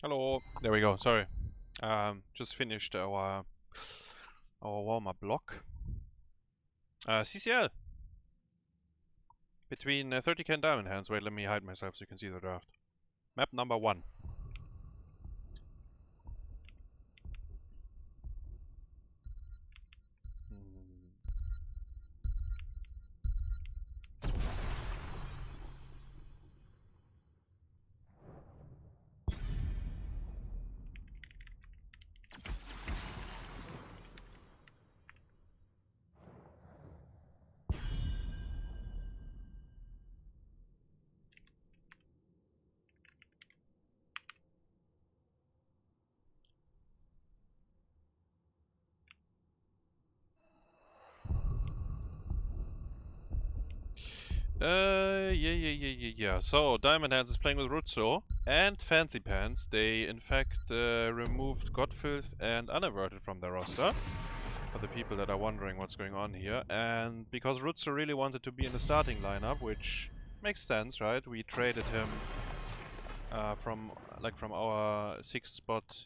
Hello. There we go. Sorry. Just finished our warm-up block. CCL. Between 30k and diamond hands. Wait, let me hide myself so you can see the draft. Map number 1. Yeah. So, Diamond Hands is playing with Rutzou and fancypants. They, in fact, removed Godfilth and Unaverted from their roster. For the people that are wondering what's going on here. And because Rutzou really wanted to be in the starting lineup, which makes sense, right? We traded him from our 6th spot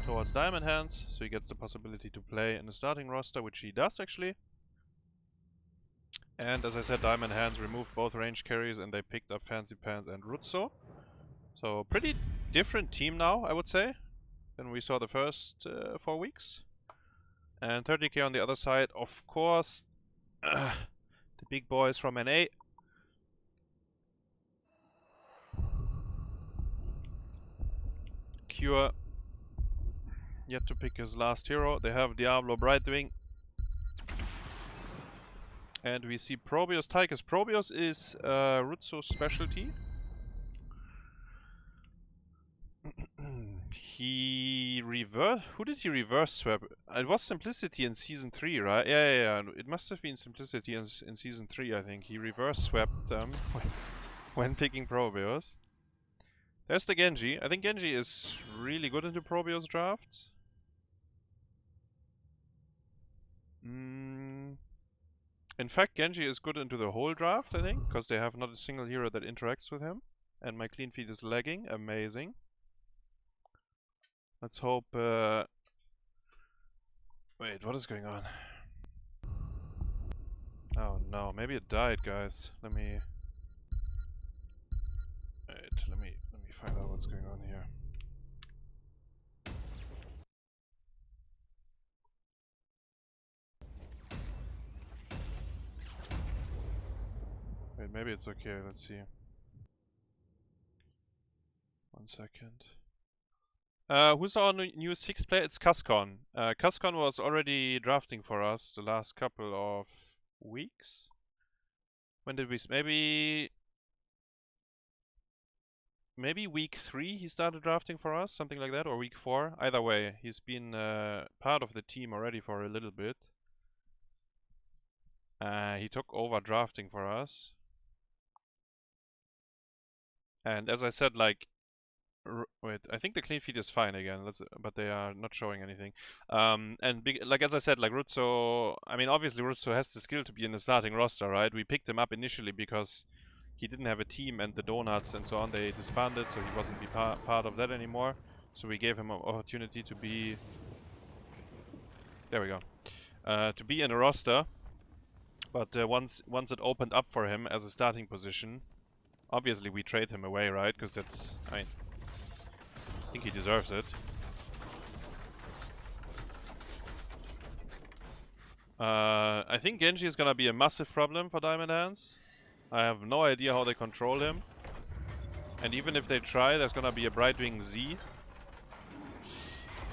towards Diamond Hands, so he gets the possibility to play in the starting roster, which he does actually. And as I said, Diamond Hands removed both range carries and they picked up fancypants and Rutzou. So pretty different team now, I would say, than we saw the first 4 weeks. And 30k on the other side, of course, the big boys from NA. Kure yet to pick his last hero. They have Diablo Brightwing. And we see Probios Tigers. Probios is Rutzou's specialty. He reverse. Who did he reverse swap? It was Simplicity in season 3, right? Yeah. It must have been Simplicity in season 3, I think. He reverse swapped them when picking Probios. There's the Genji. I think Genji is really good into Probios drafts. In fact, Genji is good into the whole draft, I think, because they have not a single hero that interacts with him. And my clean feed is lagging. Amazing. Let's hope... Wait, what is going on? Oh no, maybe it died, guys. Let me find out what's going on here. Wait, maybe it's okay. Let's see. 1 second. Who's our new 6th player? It's Cascon. Cascon was already drafting for us the last couple of weeks. When did we... Maybe week 3 he started drafting for us, something like that, or week 4. Either way, he's been part of the team already for a little bit. He took over drafting for us. And as I said, like... Wait, I think the clean feed is fine again, but they are not showing anything. Like as I said, like Rutzou, I mean obviously Rutzou has the skill to be in the starting roster, right? We picked him up initially because he didn't have a team and the donuts and so on, they disbanded, so he wasn't part of that anymore. So we gave him an opportunity to be... There we go. To be in a roster. But once it opened up for him as a starting position, obviously we trade him away, right? Because that's... I think he deserves it. I think Genji is gonna be a massive problem for Diamond Hands. I have no idea how they control him. And even if they try, there's gonna be a Brightwing Z.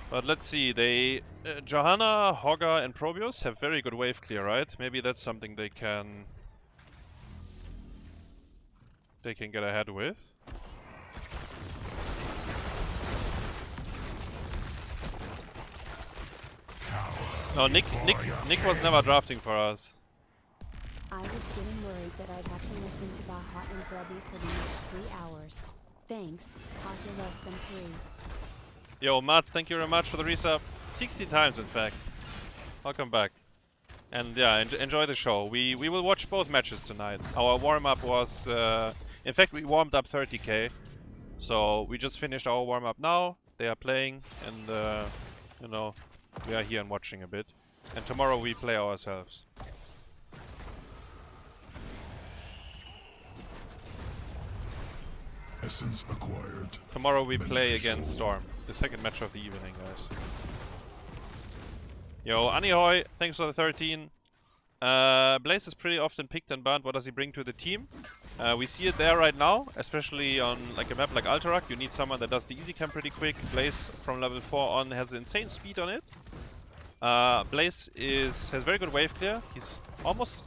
But let's see, they... Johanna, Hogger and Probios have very good wave clear, right? Maybe that's something they can get ahead with. No, Nick was never drafting for us. I was getting worried that I'd have to listen to Baha and Grubby for the next 3 hours. Thanks, also less than 3. Yo, Matt, thank you very much for the resub. 16 times, in fact. Welcome back. And yeah, enjoy the show. We will watch both matches tonight. Our warm-up was... in fact, we warmed up 30k. So we just finished our warm-up now. They are playing, and you know, we are here and watching a bit. And tomorrow we play ourselves. Essence acquired. Tomorrow we play against Storm, the second match of the evening, guys. Yo, Anihoy, thanks for the 13. Blaze is pretty often picked and banned. What does he bring to the team? We see it there right now, especially on like a map like Alterac. You need someone that does the easy camp pretty quick. Blaze from level 4 on has insane speed on it. Blaze has very good wave clear. He's almost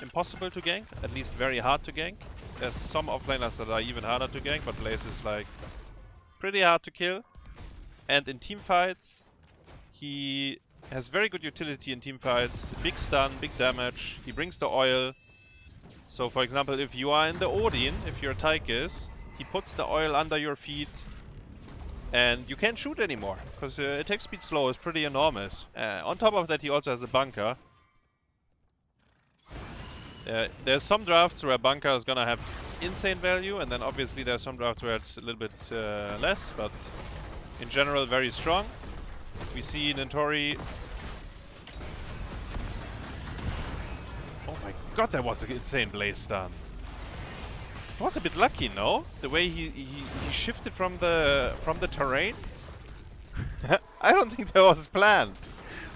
impossible to gank, at least very hard to gank. There's some offlaners that are even harder to gank, but Blaze is like pretty hard to kill. And in team fights, he has very good utility in team fights. Big stun, big damage. He brings the oil. So for example, if you are in the Odin, if you're Tychus, he puts the oil under your feet and you can't shoot anymore because attack speed slow is pretty enormous. On top of that, he also has a bunker. There's some drafts where a bunker is gonna have insane value, and then obviously there's some drafts where it's a little bit less, but in general very strong. We see Nintorii. Oh my god, that was an insane blaze stun. He was a bit lucky, no? The way he shifted from the terrain. I don't think that was planned,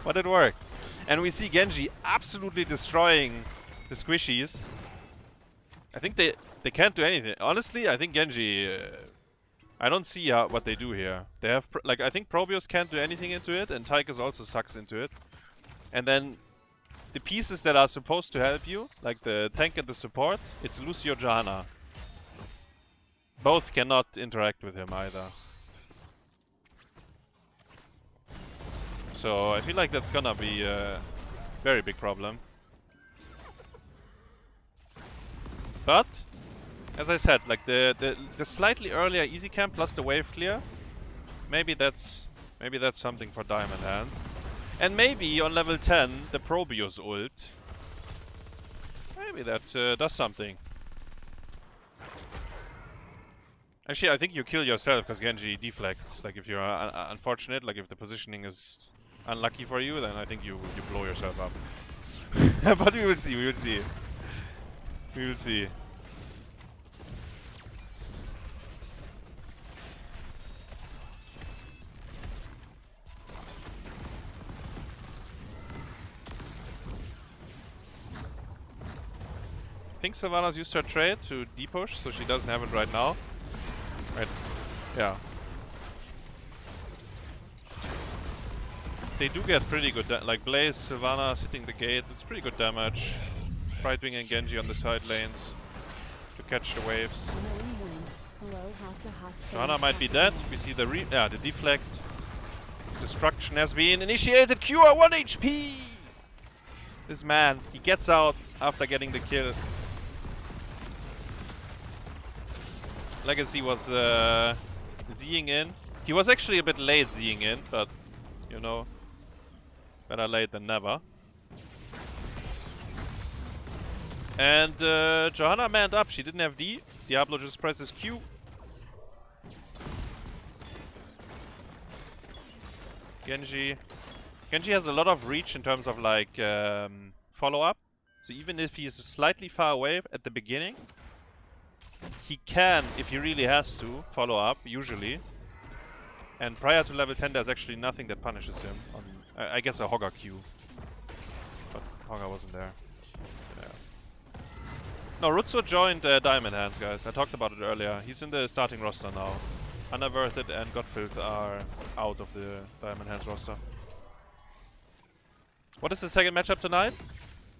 but it worked. And we see Genji absolutely destroying the squishies. I think they can't do anything. Honestly, I think Genji. I don't see what they do here. They have like I think Probius can't do anything into it, and Tychus also sucks into it. And then the pieces that are supposed to help you, like the tank and the support, it's Lucio Johanna. Both cannot interact with him either. So I feel like that's gonna be a very big problem. But as I said, like the slightly earlier easy camp plus the wave clear, maybe that's something for Diamond Hands. And maybe on level 10 the Probius ult. Maybe that does something. Actually, I think you kill yourself because Genji deflects. Like if you're unfortunate, like if the positioning is unlucky for you, then I think you blow yourself up. But we will see. We will see. We will see. I think Sylvana's used her trade to depush, so she doesn't have it right now. Right. Yeah. They do get pretty good like Blaze, Sylvana hitting the gate, it's pretty good damage. Brightwing and Genji on the side lanes to catch the waves. Johanna might be dead. We see the the deflect. Destruction has been initiated. Kure 1 HP! This man, he gets out after getting the kill. Legacy was Zing in. He was actually a bit late Zing in, but you know, better late than never. And Johanna manned up. She didn't have D. Diablo just presses Q. Genji has a lot of reach in terms of like follow-up. So even if he's slightly far away at the beginning, he can, if he really has to, follow up, usually. And prior to level 10, there's actually nothing that punishes him. On, I guess a Hogger Q. But Hogger wasn't there. Yeah. No, Rutzou joined Diamond Hands, guys. I talked about it earlier. He's in the starting roster now. Unaverted and Godfilth are out of the Diamond Hands roster. What is the second matchup tonight?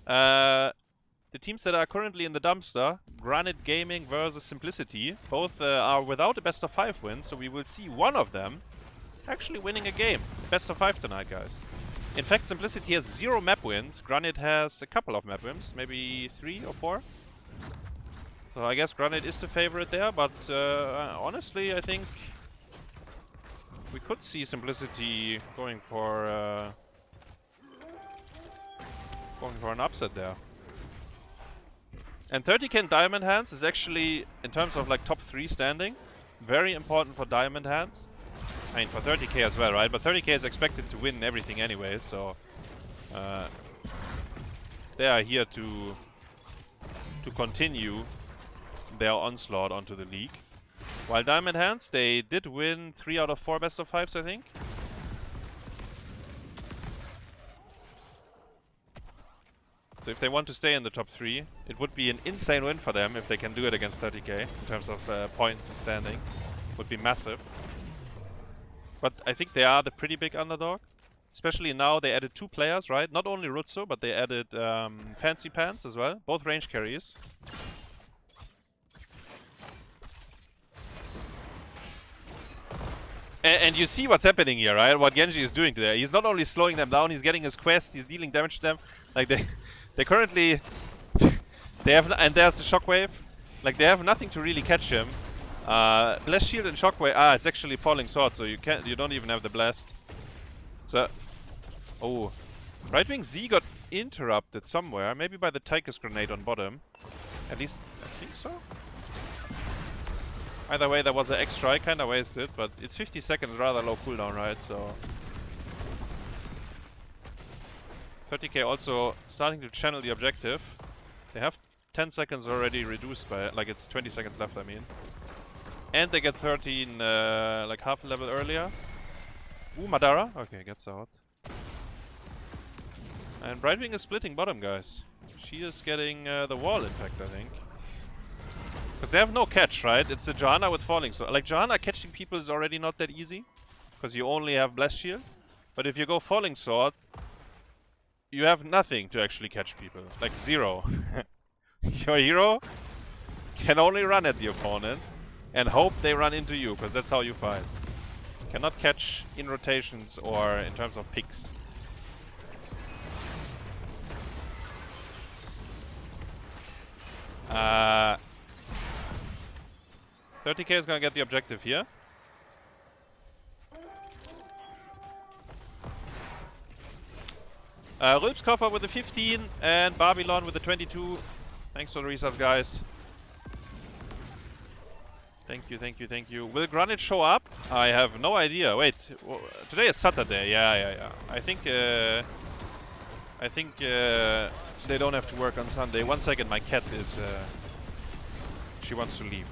The teams that are currently in the dumpster, Granite Gaming versus Simplicity, both are without a best of 5 win, so we will see one of them actually winning a game. Best of 5 tonight, guys. In fact, Simplicity has 0 map wins. Granite has a couple of map wins, maybe 3 or 4. So I guess Granite is the favorite there, but honestly, I think we could see Simplicity going for an upset there. And 30k Diamond Hands is actually, in terms of like top 3 standing, very important for Diamond Hands. I mean, for 30k as well, right? But 30k is expected to win everything anyway, so they are here to continue their onslaught onto the league. While Diamond Hands, they did win 3 out of 4 best of 5s, I think. So if they want to stay in the top 3, it would be an insane win for them if they can do it against 30k in terms of points and standing. Would be massive. But I think they are the pretty big underdog. Especially now they added 2 players, right? Not only Rutzou, but they added fancypants as well. Both range carries. And you see what's happening here, right? What Genji is doing there. He's not only slowing them down, he's getting his quest, he's dealing damage to them. Like they currently they have, and there's the shockwave. Like they have nothing to really catch him. Blast shield and shockwave. Ah, it's actually falling sword, so you don't even have the blast. So, oh, right wing Z got interrupted somewhere, maybe by the Tychus grenade on bottom. At least I think so. Either way, there was an extra, kinda wasted, but it's 50 seconds, rather low cooldown, right? So 30k also starting to channel the objective. They have 10 seconds already reduced by, like it's 20 seconds left, I mean. And they get 13, like half a level earlier. Ooh, Madara. Okay, gets out. And Brightwing is splitting bottom, guys. She is getting the wall impact, I think. Because they have no catch, right? It's a Johanna with falling. So, like, Johanna catching people is already not that easy. Because you only have Blast Shield. But if you go Falling Sword, you have nothing to actually catch people. Like, 0. Your hero can only run at the opponent and hope they run into you, because that's how you fight. Cannot catch in rotations or in terms of picks. Uh... 30k is gonna get the objective here. Rülpskoffer with the 15 and Babylon with the 22. Thanks for the resubs, guys. Thank you, thank you, thank you. Will Granite show up? I have no idea. Wait, today is Saturday. Yeah. I think they don't have to work on Sunday. 1 second, my cat is she wants to leave.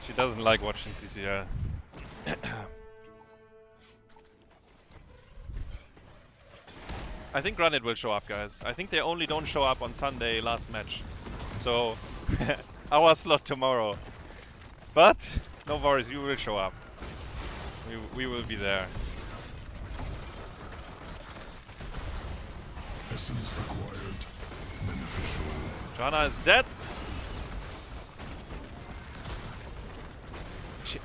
She doesn't like watching CCL. I think Granite will show up, guys. I think they only don't show up on Sunday last match. So, our slot tomorrow. But, no worries, you will show up. We will be there. Essence required. Beneficial. Johanna is dead.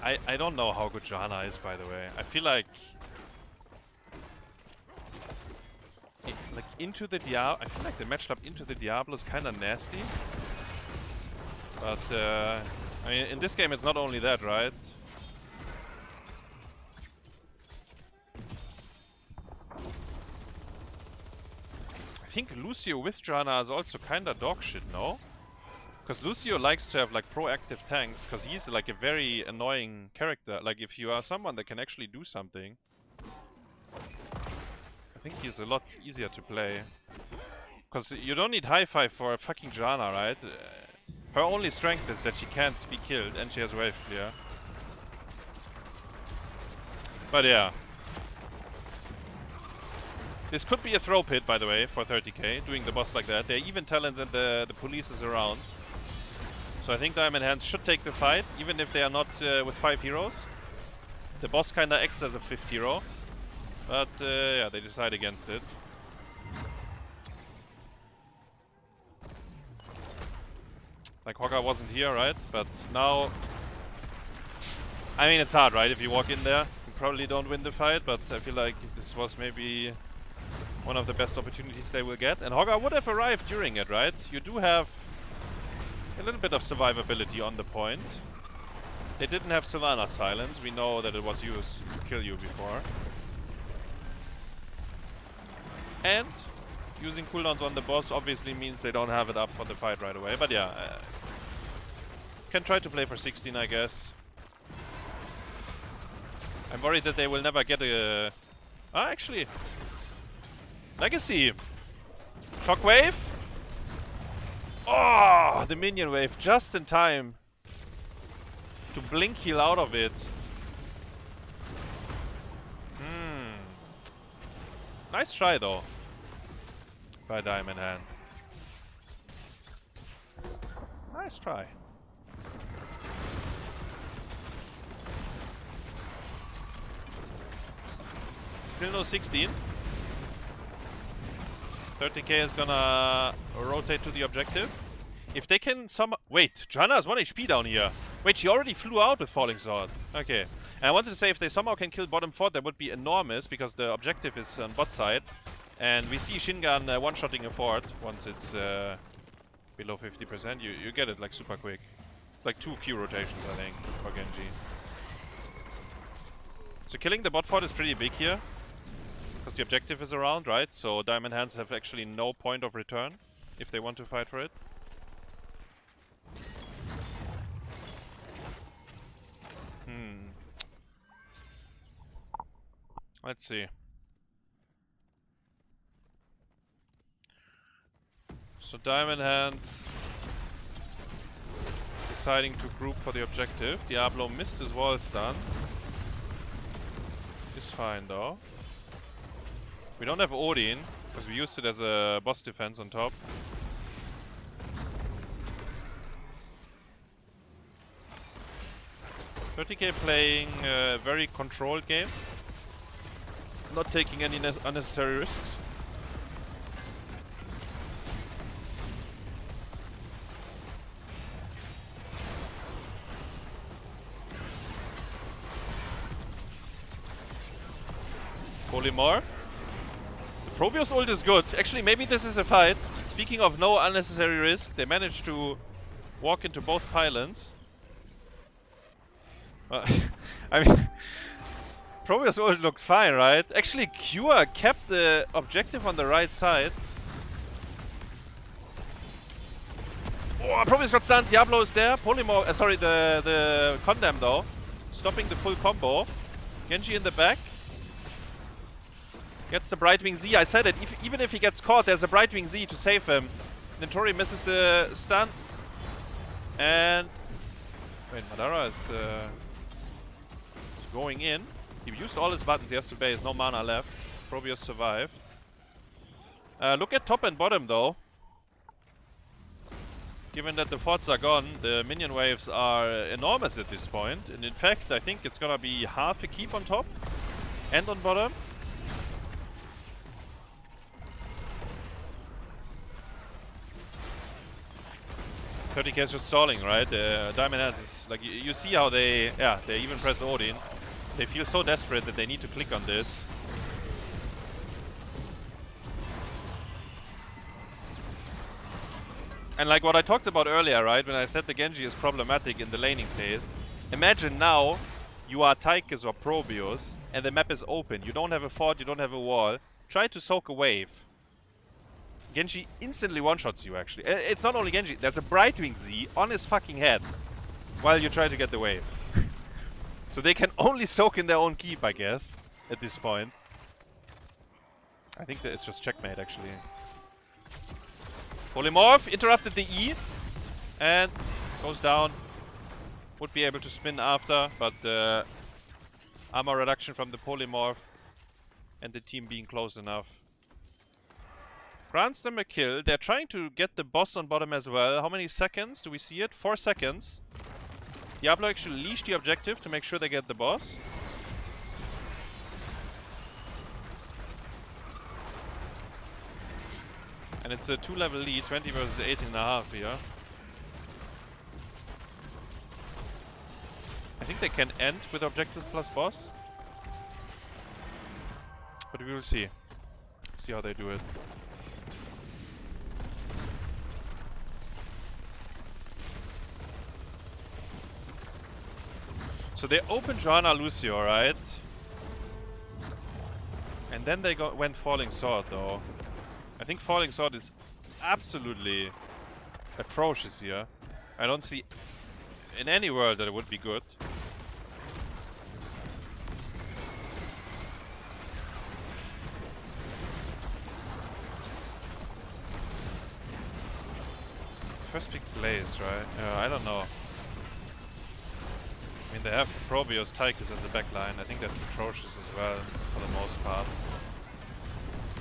I don't know how good Johanna is, by the way. I feel like into the Diablo. I feel like the matchup into the Diablo is kind of nasty. But I mean, in this game, it's not only that, right? I think Lucio with Johanna is also kinda dog shit, no? Because Lucio likes to have like proactive tanks, because he's like a very annoying character. Like if you are someone that can actually do something, I think he's a lot easier to play. Because you don't need high five for a fucking Johanna, right? Her only strength is that she can't be killed and she has wave clear. But yeah. This could be a throw pit, by the way, for 30k, doing the boss like that. There are even talents and the police is around. So I think Diamond Hands should take the fight, even if they are not with 5 heroes. The boss kinda acts as a 5th hero. But yeah, they decide against it. Like Hogger wasn't here, right? But now... I mean, it's hard, right? If you walk in there, you probably don't win the fight, but I feel like this was maybe one of the best opportunities they will get. And Hogger would have arrived during it, right? You do have a little bit of survivability on the point. They didn't have Sylvanas silence. We know that it was used to kill you before. And using cooldowns on the boss obviously means they don't have it up for the fight right away. But yeah, can try to play for 16, I guess. I'm worried that they will never get a... Ah, actually. Legacy. Shockwave. Oh, the minion wave just in time to blink heal out of it. Nice try though by Diamond Hands. Nice try. Still no 16. 30k is gonna rotate to the objective. If they can wait, Johanna has 1 HP down here. Wait, she already flew out with Falling Sword. Okay. And I wanted to say if they somehow can kill bottom fort, that would be enormous because the objective is on bot side. And we see Shingan one-shotting a fort once it's below 50%. You get it like super quick. It's like 2 Q rotations, I think, for Genji. So killing the bot fort is pretty big here. Because the objective is around, right? So Diamond Hands have actually no point of return if they want to fight for it. Let's see. So Diamond Hands deciding to group for the objective. Diablo missed his wall stun. Is fine though. We don't have Odin, because we used it as a boss defense on top. .30k playing a very controlled game. Not taking any unnecessary risks. Polymorph. The Probius ult is good. Actually, maybe this is a fight. Speaking of no unnecessary risk, they managed to walk into both pylons. I mean, Probius ult looked fine, right? Actually, Kure kept the objective on the right side. Oh, Probius got stunned. Diablo is there. Polymorph, sorry, the Condemn though. Stopping the full combo. Genji in the back. Gets the Brightwing Z. I said it. Even if he gets caught, there's a Brightwing Z to save him. Nintorii misses the stun. And... wait, Madara is going in. He used all his buttons. He has to base. No mana left. Probius survived. Look at top and bottom though. Given that the forts are gone, the minion waves are enormous at this point. And in fact, I think it's gonna be half a keep on top and on bottom. .30k is just stalling, right? Diamond Hands is like, you see how they even press Odin. They feel so desperate that they need to click on this. And like what I talked about earlier, right? When I said the Genji is problematic in the laning phase. Imagine now you are Tychus or Probius and the map is open. You don't have a fort, you don't have a wall. Try to soak a wave. Genji instantly one-shots you, actually. It's not only Genji, there's a Brightwing Z on his fucking head while you try to get the wave. So they can only soak in their own keep, I guess, at this point. I think that it's just checkmate, actually. Polymorph interrupted the E and goes down. Would be able to spin after, but armor reduction from the Polymorph and the team being close enough grants them a kill. They're trying to get the boss on bottom as well. How many seconds? Do we see it? 4 seconds. Diablo actually leashed the objective to make sure they get the boss. And it's a 2-level lead, 20 versus 18.5 here. I think they can end with objective plus boss. But we will see. See how they do it. So they open Johanna Lucio, right? And then they went Falling Sword though. I think Falling Sword is absolutely atrocious here. I don't see in any world that it would be good. First pick Blaze, right? I don't know. I mean, they have Probios, Tychus as a backline. I think that's atrocious as well, for the most part.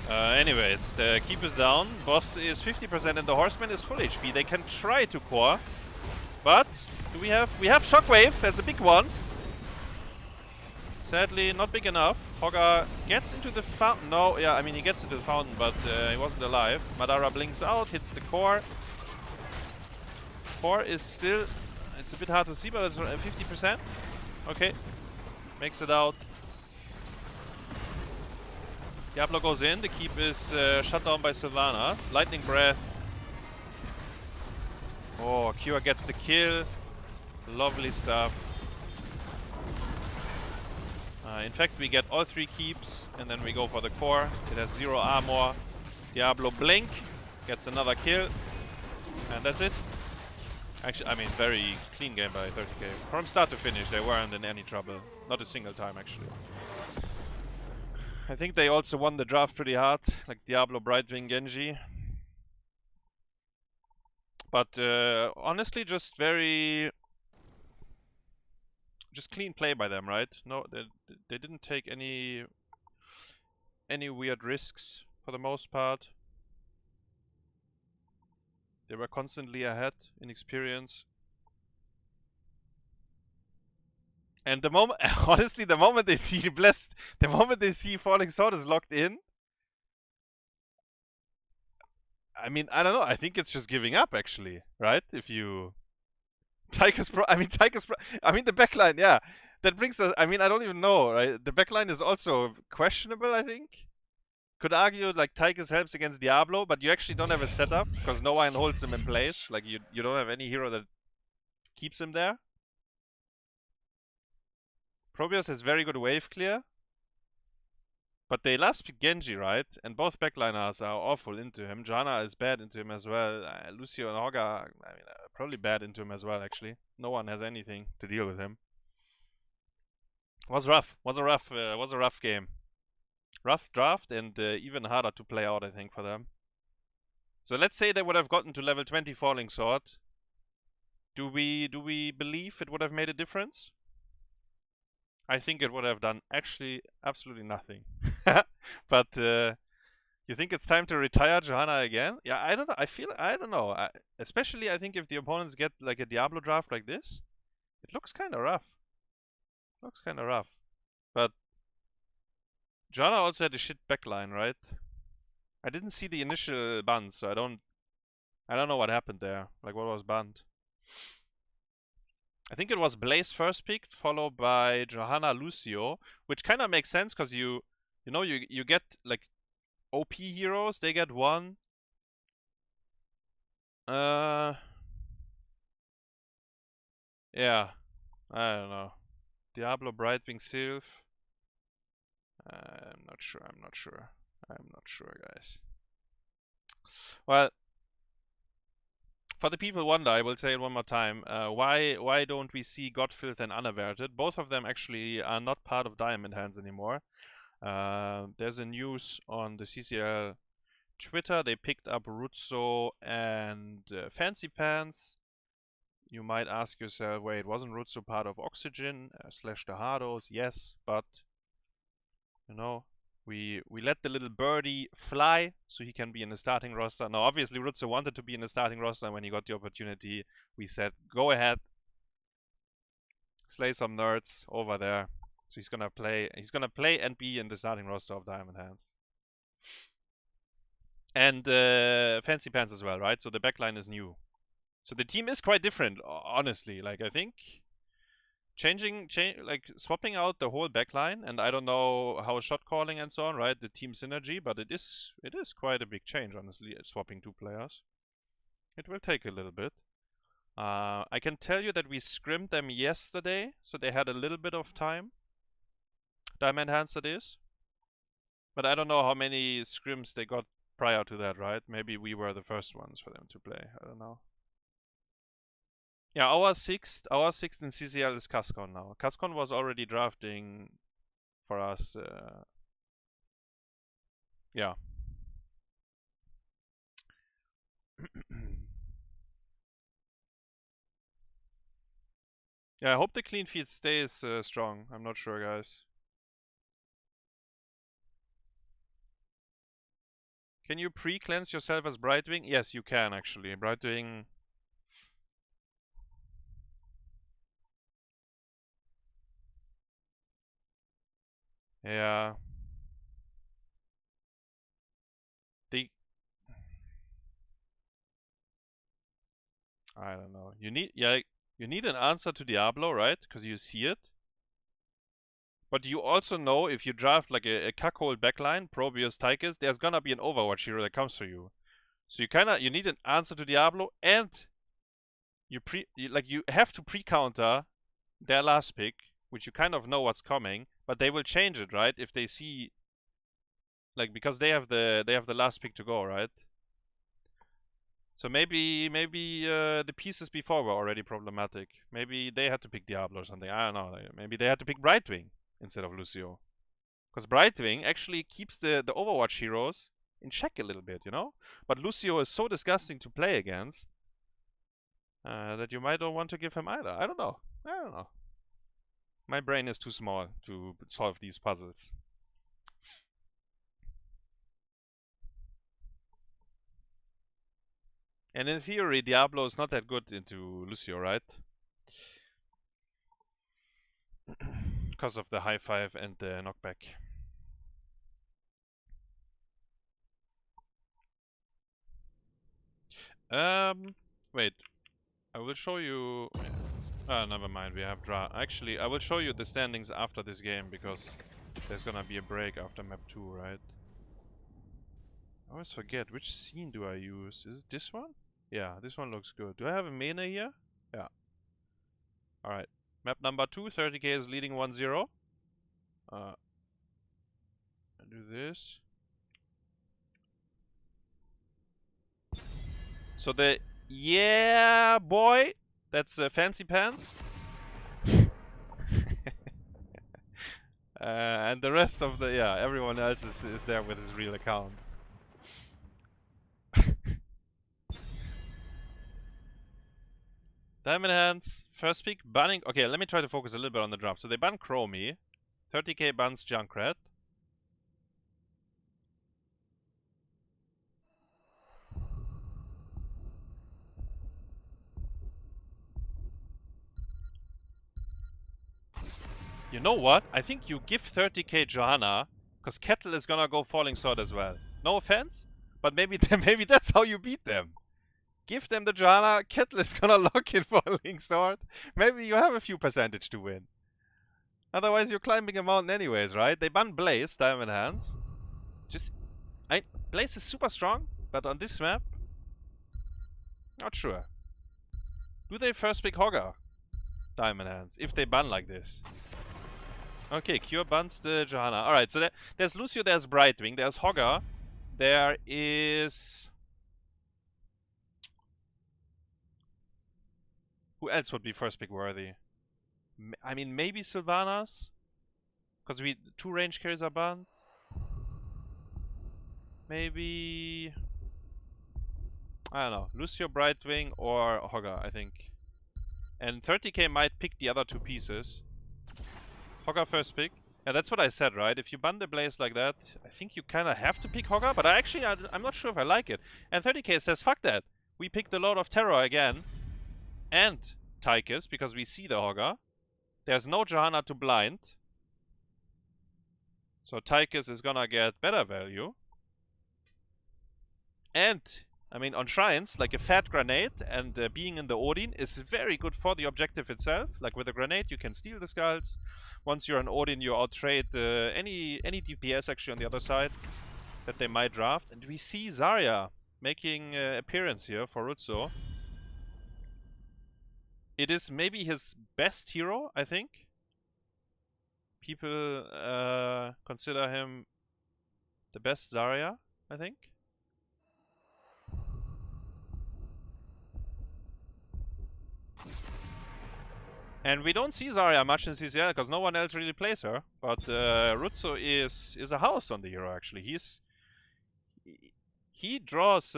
Anyways, the keep is down. Boss is 50% and the Horseman is full HP. They can try to core, but do we have Shockwave as a big one. Sadly, not big enough. Hogger gets into the fountain. No, yeah, I mean he gets into the fountain, but he wasn't alive. Madara blinks out, hits the core. Core is still, it's a bit hard to see, but it's 50%. Okay, makes it out. Diablo goes in, the keep is shut down by Sylvanas. Lightning Breath. Oh, Kure gets the kill. Lovely stuff. In fact, we get all 3 keeps, and then we go for the core. It has 0 armor. Diablo blink, gets another kill, and that's it. Actually, I mean, very clean game by 30k. From start to finish, they weren't in any trouble. Not a single time, actually. I think they also won the draft pretty hard, like Diablo, Brightwing, Genji. But honestly, just clean play by them, right? No, they didn't take any weird risks for the most part. They were constantly ahead in experience. And the moment, honestly, the moment they see Blessed, the moment they see Falling Sword is locked in, I mean, I don't know. I think it's just giving up, actually, right? If you Tychus Pro, I mean the backline, yeah. That brings us. I mean, I don't even know, right? The backline is also questionable, I think. Could argue like Tychus helps against Diablo, but you actually don't have a setup because no one holds him in place. Like you don't have any hero that keeps him there. Probios has very good wave clear, but they last pick Genji, right? And both backliners are awful into him. Janna is bad into him as well. Lucio and Hogger, I mean, probably bad into him as well. Actually, no one has anything to deal with him. Was rough. Was a rough game. Rough draft and even harder to play out, I think, for them. So let's say they would have gotten to level 20 Falling Sword. Do we believe it would have made a difference? I think it would have done actually absolutely nothing. But you think it's time to retire Johanna again? Yeah, I don't know. I don't know. Especially I think if the opponents get like a Diablo draft like this, it looks kind of rough. But Johanna also had a shit backline, right? I didn't see the initial ban, so I don't know what happened there. Like what was banned. I think it was Blaze first picked, followed by Johanna Lucio, which kind of makes sense because you get like OP heroes, they get one. Yeah, I don't know. Diablo, Brightwing, Sylph. I'm not sure, guys. Well, for the people wonder, I will say it one more time. Why don't we see Godfilth and Unaverted? Both of them actually are not part of Diamond Hands anymore. There's a news on the CCL Twitter. They picked up Rutzou and fancypants. You might ask yourself, wait, wasn't Rutzou part of Oxygen / the Hardos? Yes, but you know, we let the little birdie fly so he can be in the starting roster. Now, obviously, Rutzou wanted to be in the starting roster. When he got the opportunity, we said, go ahead, slay some nerds over there. So he's gonna play and be in the starting roster of Diamond Hands. And fancypants as well, right? So the backline is new. So the team is quite different, honestly. Like I think swapping out the whole backline, and I don't know how shot calling and so on, right? The team synergy, but it is quite a big change, honestly. Swapping 2 players, it will take a little bit. I can tell you that we scrimmed them yesterday, so they had a little bit of time. Diamond Hands, that is. But I don't know how many scrims they got prior to that, right? Maybe we were the first ones for them to play. I don't know. Yeah, our sixth in CCL is Cascon now. Cascon was already drafting for us. Yeah. Yeah, I hope the clean feed stays strong. I'm not sure, guys. Can you pre-cleanse yourself as Brightwing? Yes, you can actually. Brightwing. Yeah. I don't know. You need an answer to Diablo, right? Because you see it. But you also know if you draft like a cuckold backline, Probius, Tychus, there's gonna be an Overwatch hero that comes for you. So you need an answer to Diablo, and you have to pre-counter their last pick, which you kind of know what's coming, but they will change it, right? If they see, like, because they have the last pick to go, right? So maybe the pieces before were already problematic. Maybe they had to pick Diablo or something. I don't know. Maybe they had to pick Brightwing instead of Lucio. Because Brightwing actually keeps the Overwatch heroes in check a little bit, you know? But Lucio is so disgusting to play against that you might not want to give him either. I don't know. My brain is too small to solve these puzzles. And in theory, Diablo is not that good into Lucio, right? Because of the high five and the knockback. Wait. I will show you... never mind, we have draw. Actually, I will show you the standings after this game, because there's gonna be a break after map 2, right? I always forget, which scene do I use? Is it this one? Yeah, this one looks good. Do I have a Mena here? Yeah. Alright. Map number 2, 30k is leading 1-0. I do this. So the... Yeah, boy! That's Fancy Pants. And the rest of the... Yeah, everyone else is there with his real account. Diamond Hands, first pick, banning... Okay, let me try to focus a little bit on the draft. So they ban Chromie. 30k bans Junkrat. You know what? I think you give 30k Johanna, because Kettle is gonna go Falling Sword as well. No offense, but maybe that's how you beat them. Give them the Johanna, Kettle is gonna lock in Falling Sword. Maybe you have a few percentage to win. Otherwise, you're climbing a mountain anyways, right? They ban Blaze, Diamond Hands. Blaze is super strong, but on this map, not sure. Do they first pick Hogger, Diamond Hands, if they ban like this? Okay, Kure bans the Johanna. Alright, so there's Lucio, there's Brightwing, there's Hogger, there is... Who else would be first pick worthy? I mean, maybe Sylvanas? Because 2 range carries are banned. Maybe... I don't know. Lucio, Brightwing, or Hogger, I think. And 30k might pick the other 2 pieces. Hogger first pick. Yeah, that's what I said, right? If you ban the Blaze like that, I think you kind of have to pick Hogger, but I'm not sure if I like it. And 30k says, fuck that. We pick the Lord of Terror again. And Tychus, because we see the Hogger. There's no Johanna to blind. So Tychus is gonna get better value. And, I mean, on Shrines, like a fat grenade and being in the Odin is very good for the objective itself. Like with a grenade, you can steal the skulls. Once you're an Odin, you outtrade any DPS actually on the other side that they might draft. And we see Zarya making appearance here for Rutzou. It is maybe his best hero, I think. People consider him the best Zarya, I think. And we don't see Zarya much in CCL because no one else really plays her. But Rutzou is a house on the hero actually. He draws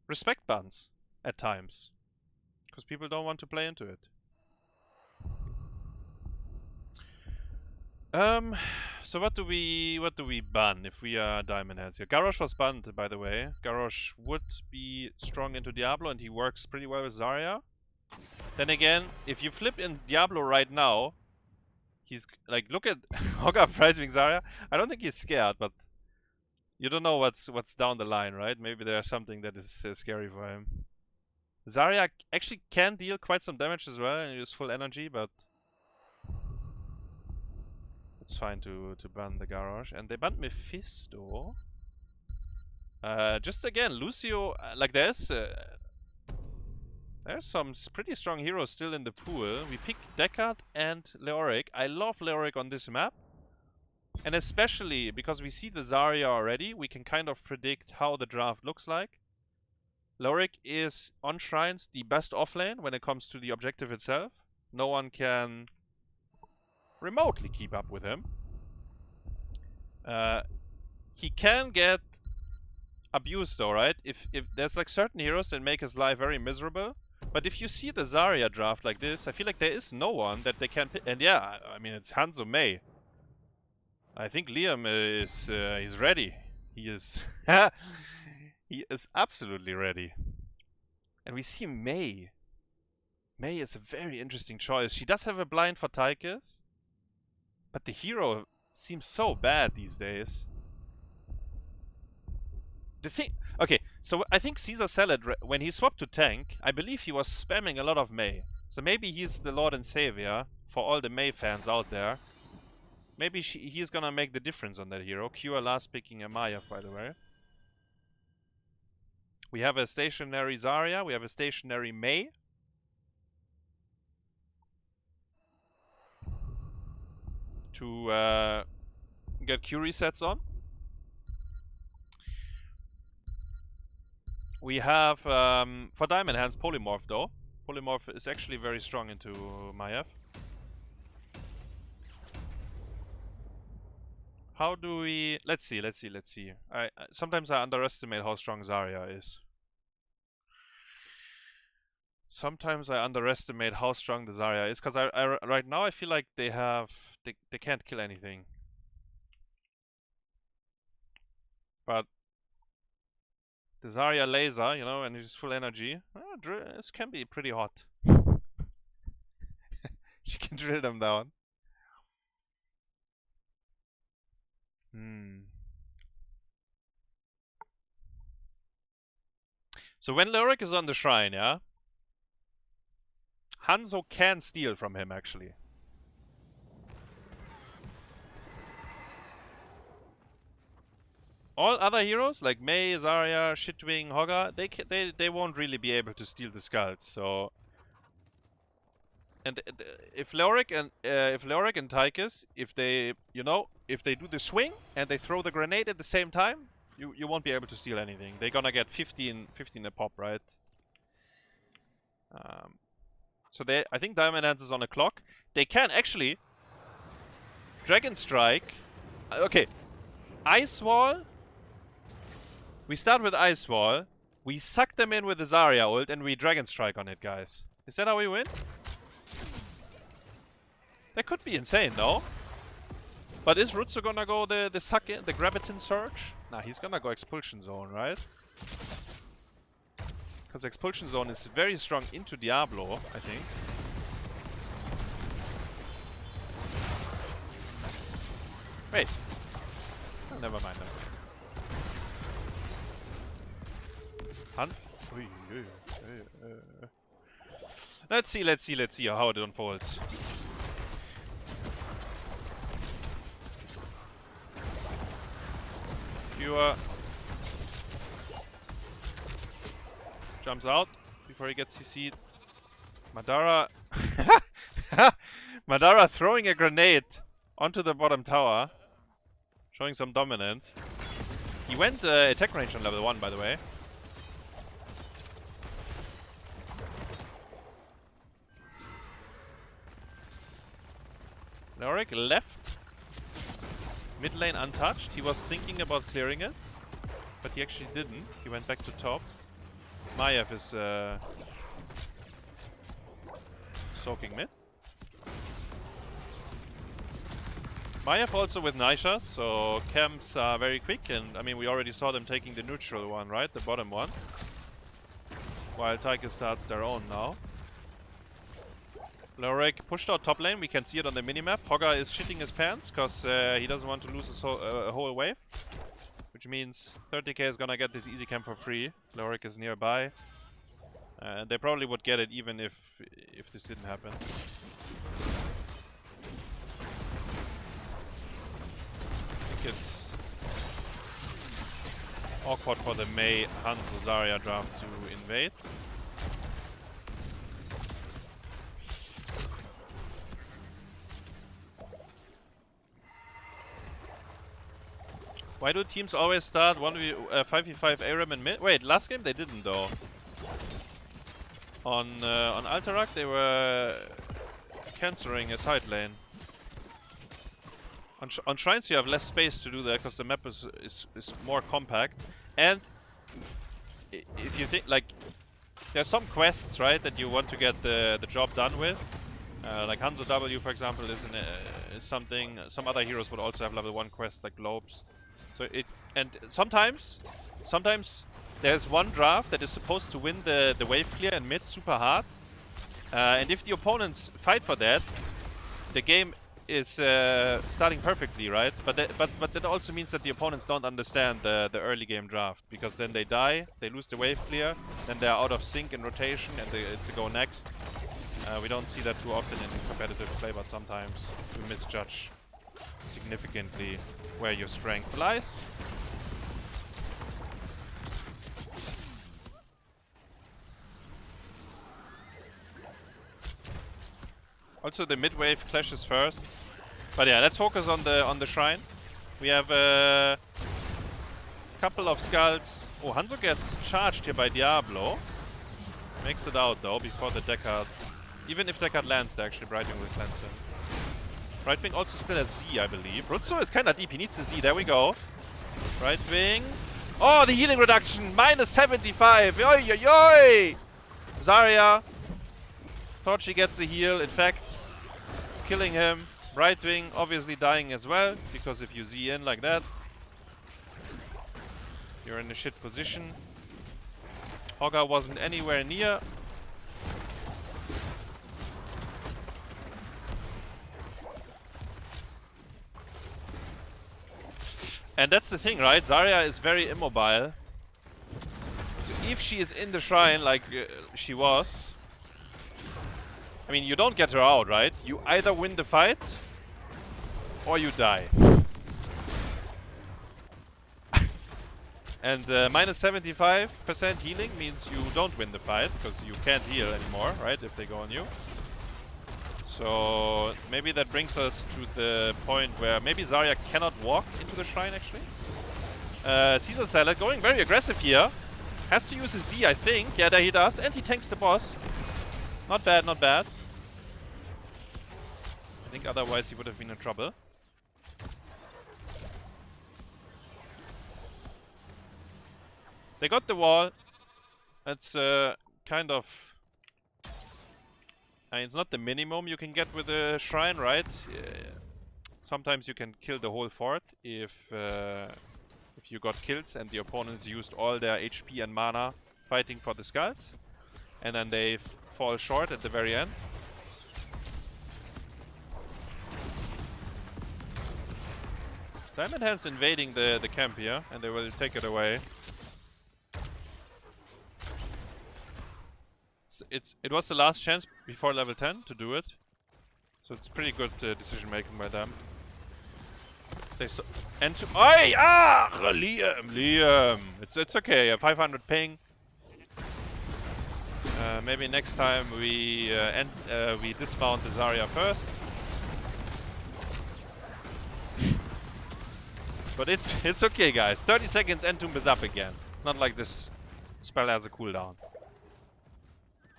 respect bans at times because people don't want to play into it. So what do we ban if we are Diamond Hands here? Garrosh was banned, by the way. Garrosh would be strong into Diablo and he works pretty well with Zarya. Then again, if you flip in Diablo right now, he's like, look at Hogga prizing Zarya. I don't think he's scared, but you don't know what's down the line, right? Maybe there's something that is scary for him. Zarya actually can deal quite some damage as well and use full energy, but it's fine to ban the Garrosh. And they banned Mephisto. Just again, Lucio, like there's some pretty strong heroes still in the pool. We pick Deckard and Leoric. I love Leoric on this map. And especially because we see the Zarya already, we can kind of predict how the draft looks like. Leoric is on Shrines the best offlane when it comes to the objective itself. No one can remotely keep up with him. He can get abused though, right? If there's like certain heroes that make his life very miserable. But if you see the Zarya draft like this, I feel like there is no one that they can pick. And yeah, I mean, it's Hanzo May. I think Liam is he's ready. He is he is absolutely ready. And we see May. May is a very interesting choice. She does have a blind for Tychus, but the hero seems so bad these days. The thing, okay, so I think cæsarsalad, when he swapped to tank, I believe he was spamming a lot of May. So maybe he's the Lord and Savior for all the May fans out there. Maybe he's gonna make the difference on that hero. Kure last picking a Maya, by the way. We have a stationary Zarya, we have a stationary May. To get Kure sets on. We have, for Diamond Hands, Polymorph though. Polymorph is actually very strong into Maiev. How do we... Let's see. Sometimes I underestimate how strong Zarya is. Sometimes I underestimate how strong the Zarya is, because right now I feel like they can't kill anything. But the Zarya laser, you know, and it's full energy, this can be pretty hot. She can drill them down. So when Leoric is on the shrine, yeah, Hanzo can steal from him actually. All other heroes like May, Zarya, Shitwing, Hogga, they won't really be able to steal the skulls. So, and if Leoric and Tychus, if they do the swing and they throw the grenade at the same time, you won't be able to steal anything. They're gonna get 15 a pop, right? So I think Diamond Hands is on a clock. They can actually Dragon Strike. Okay, Ice Wall. We start with Ice Wall. We suck them in with the Zarya ult and we Dragon Strike on it, guys. Is that how we win? That could be insane, though. But is Rutzou gonna go the suck in, the Graviton Surge? Nah, he's gonna go Expulsion Zone, right? Because Expulsion Zone is very strong into Diablo, I think. Wait. Oh, never mind that. Let's see how it unfolds. Kure jumps out before he gets CC'd. Madara Madara throwing a grenade onto the bottom tower. Showing some dominance. He went attack range on level 1, by the way. Leoric left. Mid lane untouched. He was thinking about clearing it, but he actually didn't. He went back to top. Maiev is soaking mid. Maiev also with Naishas, so camps are very quick, and I mean we already saw them taking the neutral one, right? The bottom one. While Taika starts their own now. Leoric pushed out top lane, we can see it on the minimap. Hogger is shitting his pants, because he doesn't want to lose a whole wave. Which means 30k is gonna get this easy camp for free. Leoric is nearby. They probably would get it even if this didn't happen. I think it's awkward for the Mei Hanzo Zarya draft to invade. Why do teams always start 5v5 ARAM in mid? Wait, last game they didn't though. On Alterac they were cancering a side lane. On Shrines you have less space to do that because the map is more compact. And if you think, like, there's some quests, right, that you want to get the job done with. Like Hanzo W, for example, is something. Some other heroes would also have level 1 quests like Globes. So sometimes there's one draft that is supposed to win the wave clear and mid super hard. And if the opponents fight for that, the game is starting perfectly, right? But that also means that the opponents don't understand the early game draft, because then they die, they lose the wave clear, then they're out of sync in rotation, and it's a go next. We don't see that too often in competitive play, but sometimes you misjudge significantly where your strength lies. Also the mid wave clashes first. But yeah, let's focus on the shrine. We have a couple of skulls. Oh, Hanzo gets charged here by Diablo. Makes it out though before the Deckard. Even if Deckard lands, they're actually Brightwing will cleanse him. Brightwing also still has Z, I believe. Rutzou is kinda deep, he needs the Z, there we go. Brightwing. Oh, the healing reduction! Minus 75! Oi, oi, oi! Zarya. Thought she gets the heal, in fact, it's killing him. Brightwing obviously dying as well, because if you Z in like that, you're in a shit position. Hogger wasn't anywhere near. And that's the thing, right? Zarya is very immobile. So if she is in the shrine like she was, I mean, you don't get her out, right? You either win the fight or you die. And minus 75% healing means you don't win the fight, because you can't heal anymore, right? If they go on you. So maybe that brings us to the point where maybe Zarya cannot walk into the shrine, actually. cæsarsalad going very aggressive here. Has to use his D, I think. Yeah, there he does. And he tanks the boss. Not bad, not bad. I think otherwise he would have been in trouble. They got the wall. That's kind of... I mean, it's not the minimum you can get with a shrine, right? Sometimes you can kill the whole fort if you got kills and the opponents used all their HP and mana fighting for the skulls. And then they fall short at the very end. Diamond Hand's invading the camp here, and they will take it away. It was the last chance before level 10 to do it, so it's pretty good decision making by them. They Liam! It's okay. A 500 ping. Maybe next time we dismount the Zarya first. But it's okay, guys. 30 seconds, Entomb is up again. It's not like this spell has a cooldown.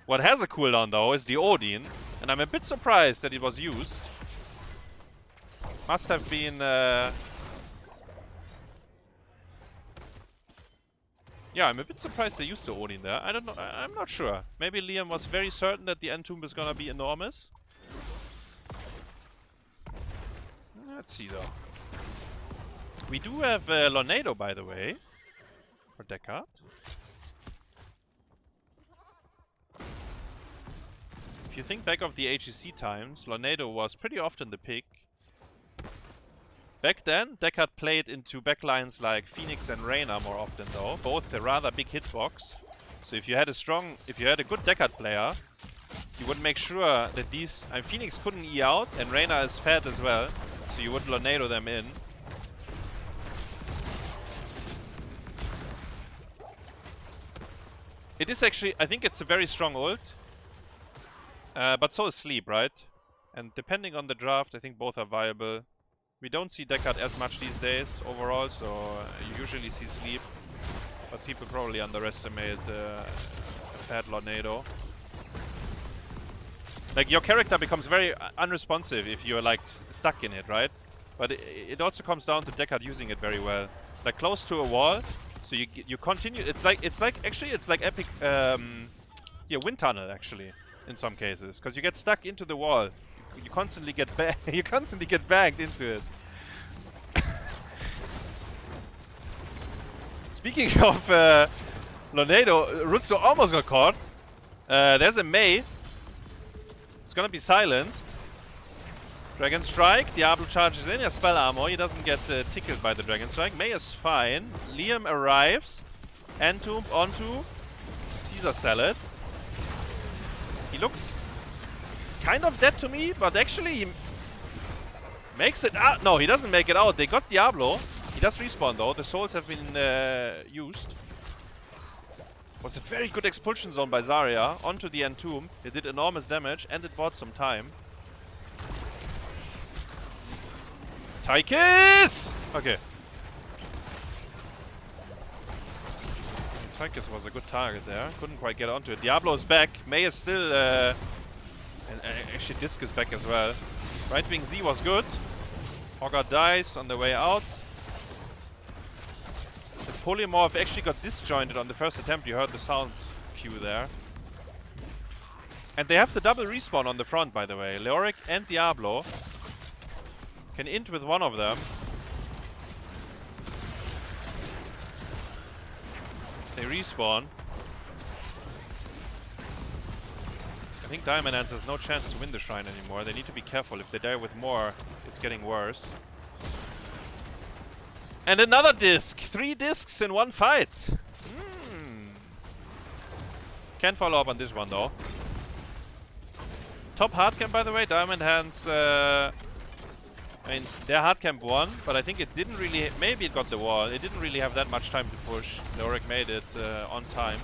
What has a cooldown, though, is the Odin. And I'm a bit surprised that it was used. Must have been... Yeah, I'm a bit surprised they used the Odin there. I don't know. I'm not sure. Maybe Liam was very certain that the Entomb is gonna be enormous. Let's see, though. We do have Lornado, by the way. For Deckard. If you think back of the HEC times, Lornado was pretty often the pick. Back then, Deckard played into backlines like Phoenix and Reyna more often though. Both a rather big hitbox. So if you had a good Deckard player, you would make sure that these... Phoenix couldn't E out and Reyna is fat as well. So you would Lornado them in. It is actually... I think it's a very strong ult. But so is Sleep, right? And depending on the draft, I think both are viable. We don't see Deckard as much these days overall, so you usually see Sleep. But people probably underestimate a fat Lornado. Like, your character becomes very unresponsive if you're, like, stuck in it, right? But it also comes down to Deckard using it very well. Like, close to a wall, so you continue... It's like epic... yeah, Wind Tunnel, actually, in some cases. Because you get stuck into the wall. You constantly get you constantly get banged into it. Speaking of Lornado, Rutzou almost got caught. There's a Mei. It's gonna be silenced. Dragon Strike. Diablo charges in. Yeah, spell armor. He doesn't get tickled by the Dragon Strike. Mei is fine. Liam arrives. Entomb onto cæsarsalad. He looks kind of dead to me, but actually he makes it out. No, he doesn't make it out. They got Diablo. He does respawn though. The souls have been used. Was a very good expulsion zone by Zarya onto the Entomb. It did enormous damage and it bought some time. Tychus! Okay. Tychus was a good target there. Couldn't quite get onto it. Diablo's back. Mei is still... and actually Disc is back as well. Right wing Z was good. Hogger dies on the way out. The Polymorph actually got disjointed on the first attempt. You heard the sound cue there. And they have the double respawn on the front, by the way. Leoric and Diablo can int with one of them. They respawn. I think Diamond Hands has no chance to win the Shrine anymore. They need to be careful. If they die with more, it's getting worse. And another disc! 3 discs in one fight! Can't follow up on this one though. Top hardcamp, by the way, Diamond Hands. I mean, their hardcamp won, but I think it didn't really... Maybe it got the wall. It didn't really have that much time to push. Leoric made it on time.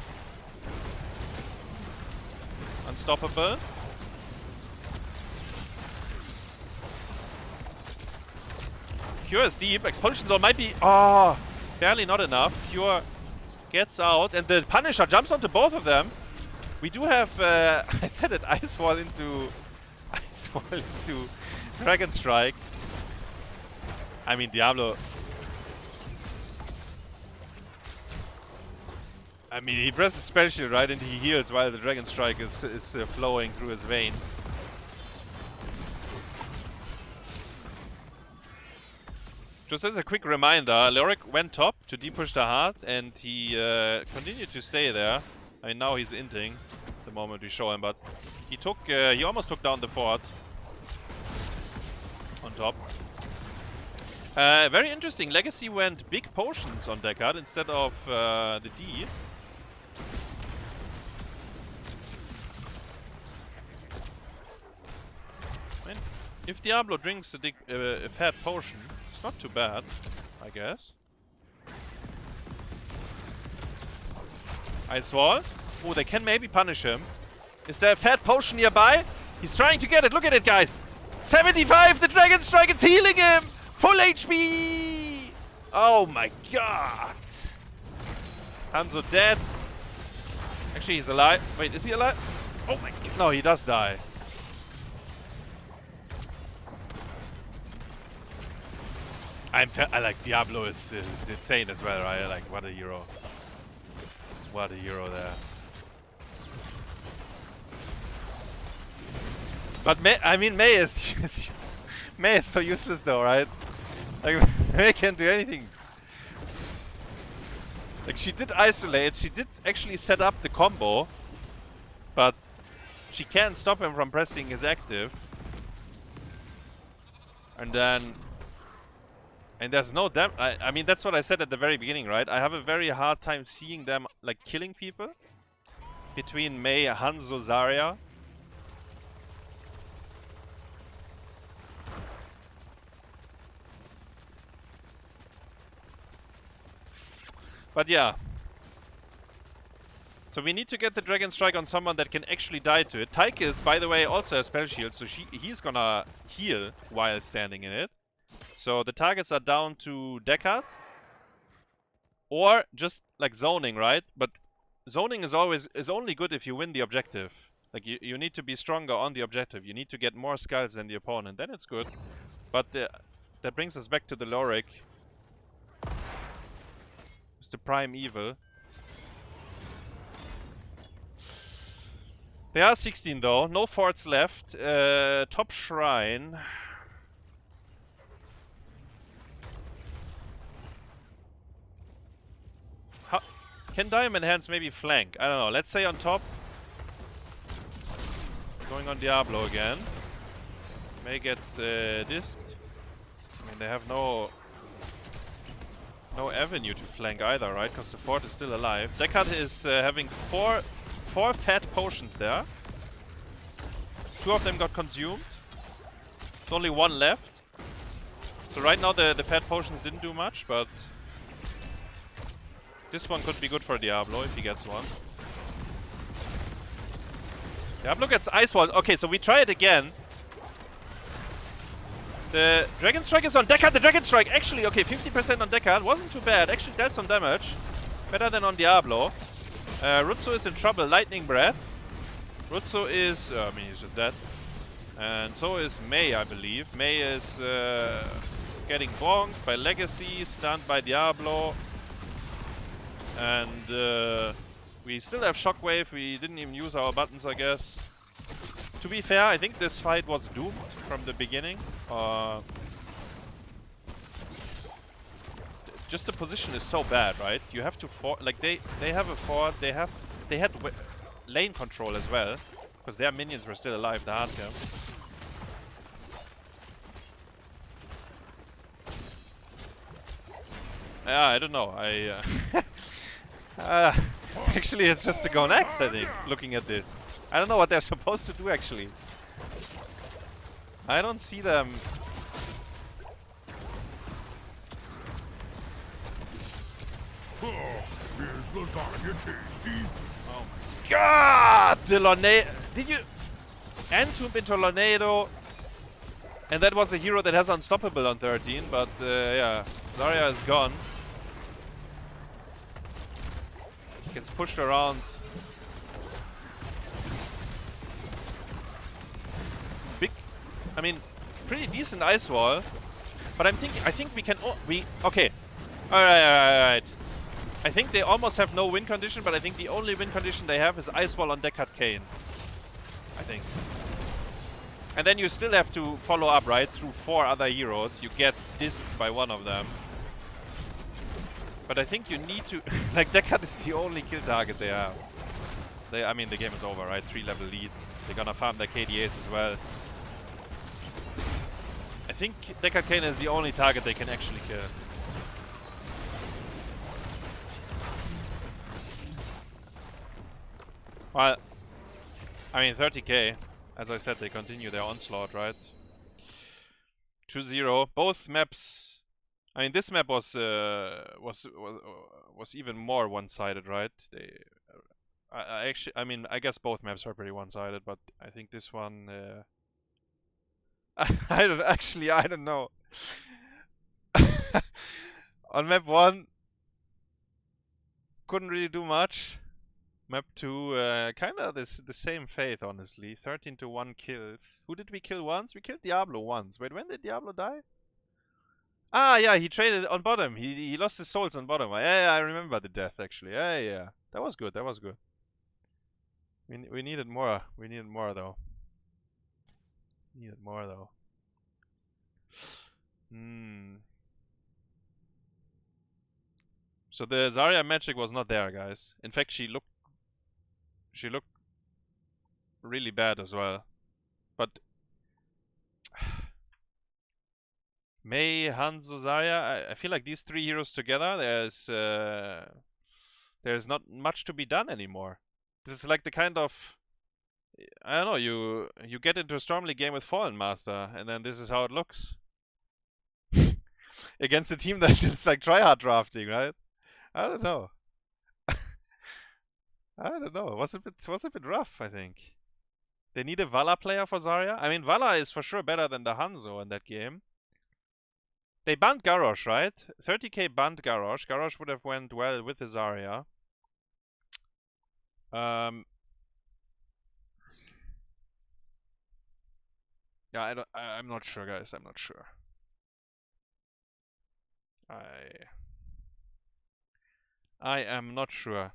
Unstoppable. Kure is deep. Expulsion zone might be... Oh, barely not enough. Kure gets out, and the Punisher jumps onto both of them. We do have... I said it, Ice Wall into Dragon Strike. I mean, Diablo... I mean, he presses Spell Shield, right, and he heals while the Dragon Strike is flowing through his veins. Just as a quick reminder, Leoric went top to depush the heart, and he continued to stay there. I mean, now he's inting the moment we show him, but he almost took down the fort on top. Very interesting. Legacy went big potions on Deckard instead of the D. I mean, if Diablo drinks a fat potion, it's not too bad, I guess. Ice Wall. Oh, they can maybe punish him. Is there a fat potion nearby? He's trying to get it. Look at it, guys. 75, the Dragon Strike, it's healing him. Full HP. Oh my god! Hanzo dead. Actually, he's alive. Wait, is he alive? Oh my god. No, he does die. I like Diablo is insane as well, right? Like, what a hero. What a hero there. But Mei, I mean, Mei is Mei is so useless though, right? Like, Mei can't do anything. Like, she did isolate, she did actually set up the combo, but she can't stop him from pressing his active. And then... And there's no I mean, that's what I said at the very beginning, right? I have a very hard time seeing them, like, killing people. Between Mei, Hanzo, Zarya. But yeah. So we need to get the Dragon Strike on someone that can actually die to it. Tychus, by the way, also has spell shield, so he's gonna heal while standing in it. So the targets are down to Deckard. Or just like zoning, right? But zoning is only good if you win the objective. Like you need to be stronger on the objective. You need to get more skulls than the opponent. Then it's good. But that brings us back to the Lorik. It's the prime evil. They are 16 though. No forts left. Top shrine. Can Diamond Hands maybe flank? I don't know. Let's say on top. Going on Diablo again. Mei gets disked. I mean, they have no avenue to flank either, right? Because the fort is still alive. Deckard is having four fat potions there. 2 of them got consumed. There's only 1 left. So right now the fat potions didn't do much, but this one could be good for Diablo if he gets one. Diablo gets Ice Wall. Okay, so we try it again. The Dragon Strike is on Deckard. The Dragon Strike, actually, okay, 50% on Deckard. Wasn't too bad. Actually dealt some damage. Better than on Diablo. Rutzou is in trouble. Lightning Breath. Rutzou is... I mean, he's just dead. And so is Mei, I believe. Mei is getting bonked by Legacy, stunned by Diablo. And we still have Shockwave. We didn't even use our buttons, I guess. To be fair, I think this fight was doomed from the beginning. Just the position is so bad, right? You have to like they have a fort. They had lane control as well, because their minions were still alive. The hard camp. Yeah, I don't know. Actually, it's just to go next, I think, looking at this. I don't know what they're supposed to do, actually. I don't see them... Is lasagna tasty? Oh my god! The Lornado... Did you... Entomb into Lornado... And that was a hero that has Unstoppable on 13, but yeah. Zarya is gone. Gets pushed around. Big, I mean, pretty decent ice wall. But I think we can. Okay. All right. I think they almost have no win condition, but I think the only win condition they have is ice wall on Deckard Cain. I think. And then you still have to follow up, right? Through 4 other heroes. You get disked by one of them. But I think you need to... like, Deckard is the only kill target they have. I mean, the game is over, right? 3-level lead. They're gonna farm their KDAs as well. I think Deckard Cain is the only target they can actually kill. Well, I mean, 30k. As I said, they continue their onslaught, right? 2-0. Both maps... I mean, this map was even more one-sided, right? I mean, I guess both maps are pretty one-sided, but I think this one, I don't know. On map 1, couldn't really do much. Map 2, kind of the same fate, honestly. 13 to 1 kills. Who did we kill once? We killed Diablo once. Wait, when did Diablo die? Ah, yeah, he traded on bottom. He lost his souls on bottom. Yeah, I remember the death, actually. Yeah. That was good, that was good. We needed more. We needed more, though. So the Zarya magic was not there, guys. In fact, she looked really bad as well. But Mei, Hanzo, Zarya, I feel like these three heroes together, there's not much to be done anymore. This is like the kind of, I don't know, you get into a Storm League game with Fallen Master, and then this is how it looks. Against a team that is like tryhard drafting, right? I don't know. I don't know. It was a bit rough, I think. They need a Vala player for Zarya. I mean, Vala is for sure better than the Hanzo in that game. They banned Garrosh, right? 30k banned Garrosh. Garrosh would have went well with the Zarya. Yeah, I'm not sure, guys. I'm not sure. I am not sure.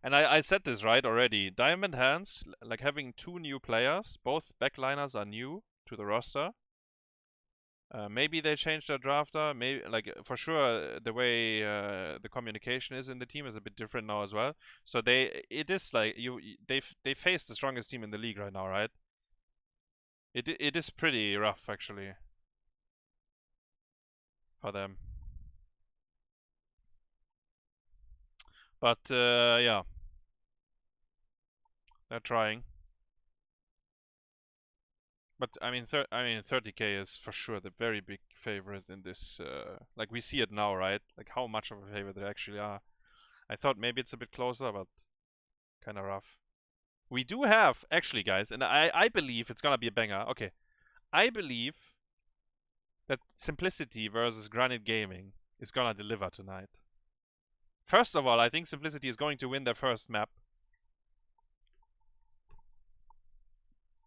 And I said this right already. Diamond Hands, like having 2 new players, both backliners are new to the roster. Maybe they changed their drafter. Maybe, like, for sure, the way the communication is in the team is a bit different now as well. So it is like they face the strongest team in the league right now, right? It is pretty rough actually for them. But yeah, they're trying. But I mean, 30k is for sure the very big favorite in this. Like we see it now, right? Like how much of a favorite they actually are. I thought maybe it's a bit closer, but kind of rough. We do have actually, guys, and I believe it's gonna be a banger. Okay, I believe that Simplicity versus Granite Gaming is gonna deliver tonight. First of all, I think Simplicity is going to win their first map.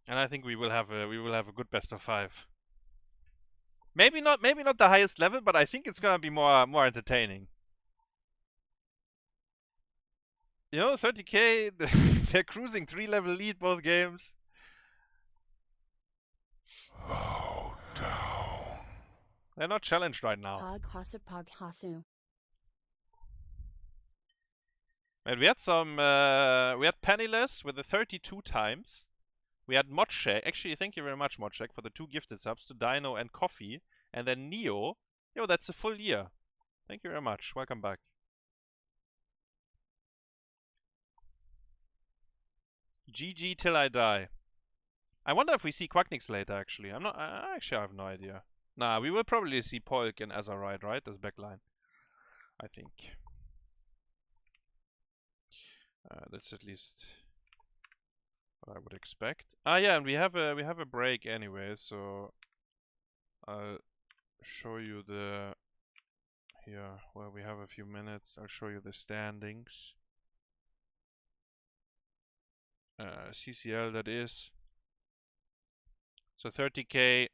And I think we will have a good best of 5. Maybe not the highest level, but I think it's gonna be more entertaining. You know, 30k, they're cruising 3-level lead both games. Bow down. They're not challenged right now. Pog hasu. And we had Penniless with the 32 times. We had Modcheck. Actually, thank you very much, Modcheck, for the 2 gifted subs to Dino and Coffee. And then Neo. Yo, that's a full year. Thank you very much. Welcome back. GG till I die. I wonder if we see Quacknix later, actually. I actually have no idea. Nah, we will probably see Polk and Azarite, right? As backline. I think. That's at least what I would expect. Ah, yeah, and we have a break anyway, so I'll show you here where we have a few minutes. I'll show you the standings. CCL, that is. So 30k,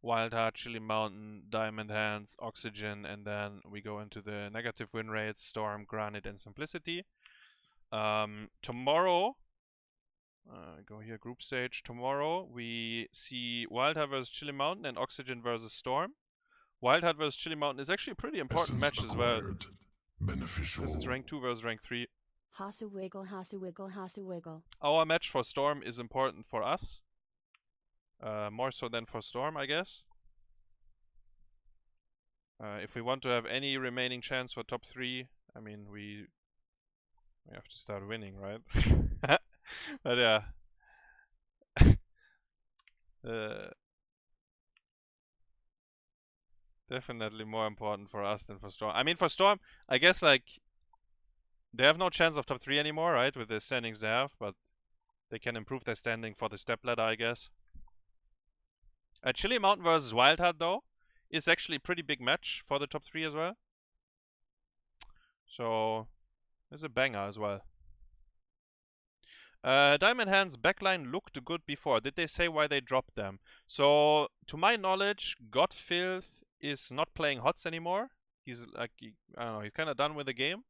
Wild Heart, Chili Mountain, Diamond Hands, Oxygen, and then we go into the negative win rates, Storm, Granite, and Simplicity. Tomorrow, go here, group stage. Tomorrow we see Wild Heart versus Chili Mountain and Oxygen versus Storm. Wild Heart versus Chili Mountain is actually a pretty important match as well. Beneficial. Because it's rank 2 versus rank 3. Hasu wiggle, hasu wiggle, hasu wiggle. Our match for Storm is important for us. More so than for Storm, I guess. If we want to have any remaining chance for top 3, I mean, we have to start winning, right? But yeah. Definitely more important for us than for Storm. I mean, for Storm, I guess, like, they have no chance of top 3 anymore, right? With the standings they have, but they can improve their standing for the step ladder, I guess. Chili Mountain versus Wild Heart, though, is actually a pretty big match for the top 3 as well. So it's a banger as well. Diamond Hands backline looked good before. Did they say why they dropped them? So to my knowledge, Godfilth is not playing HOTS anymore. He's like, I don't know, he's kind of done with the game.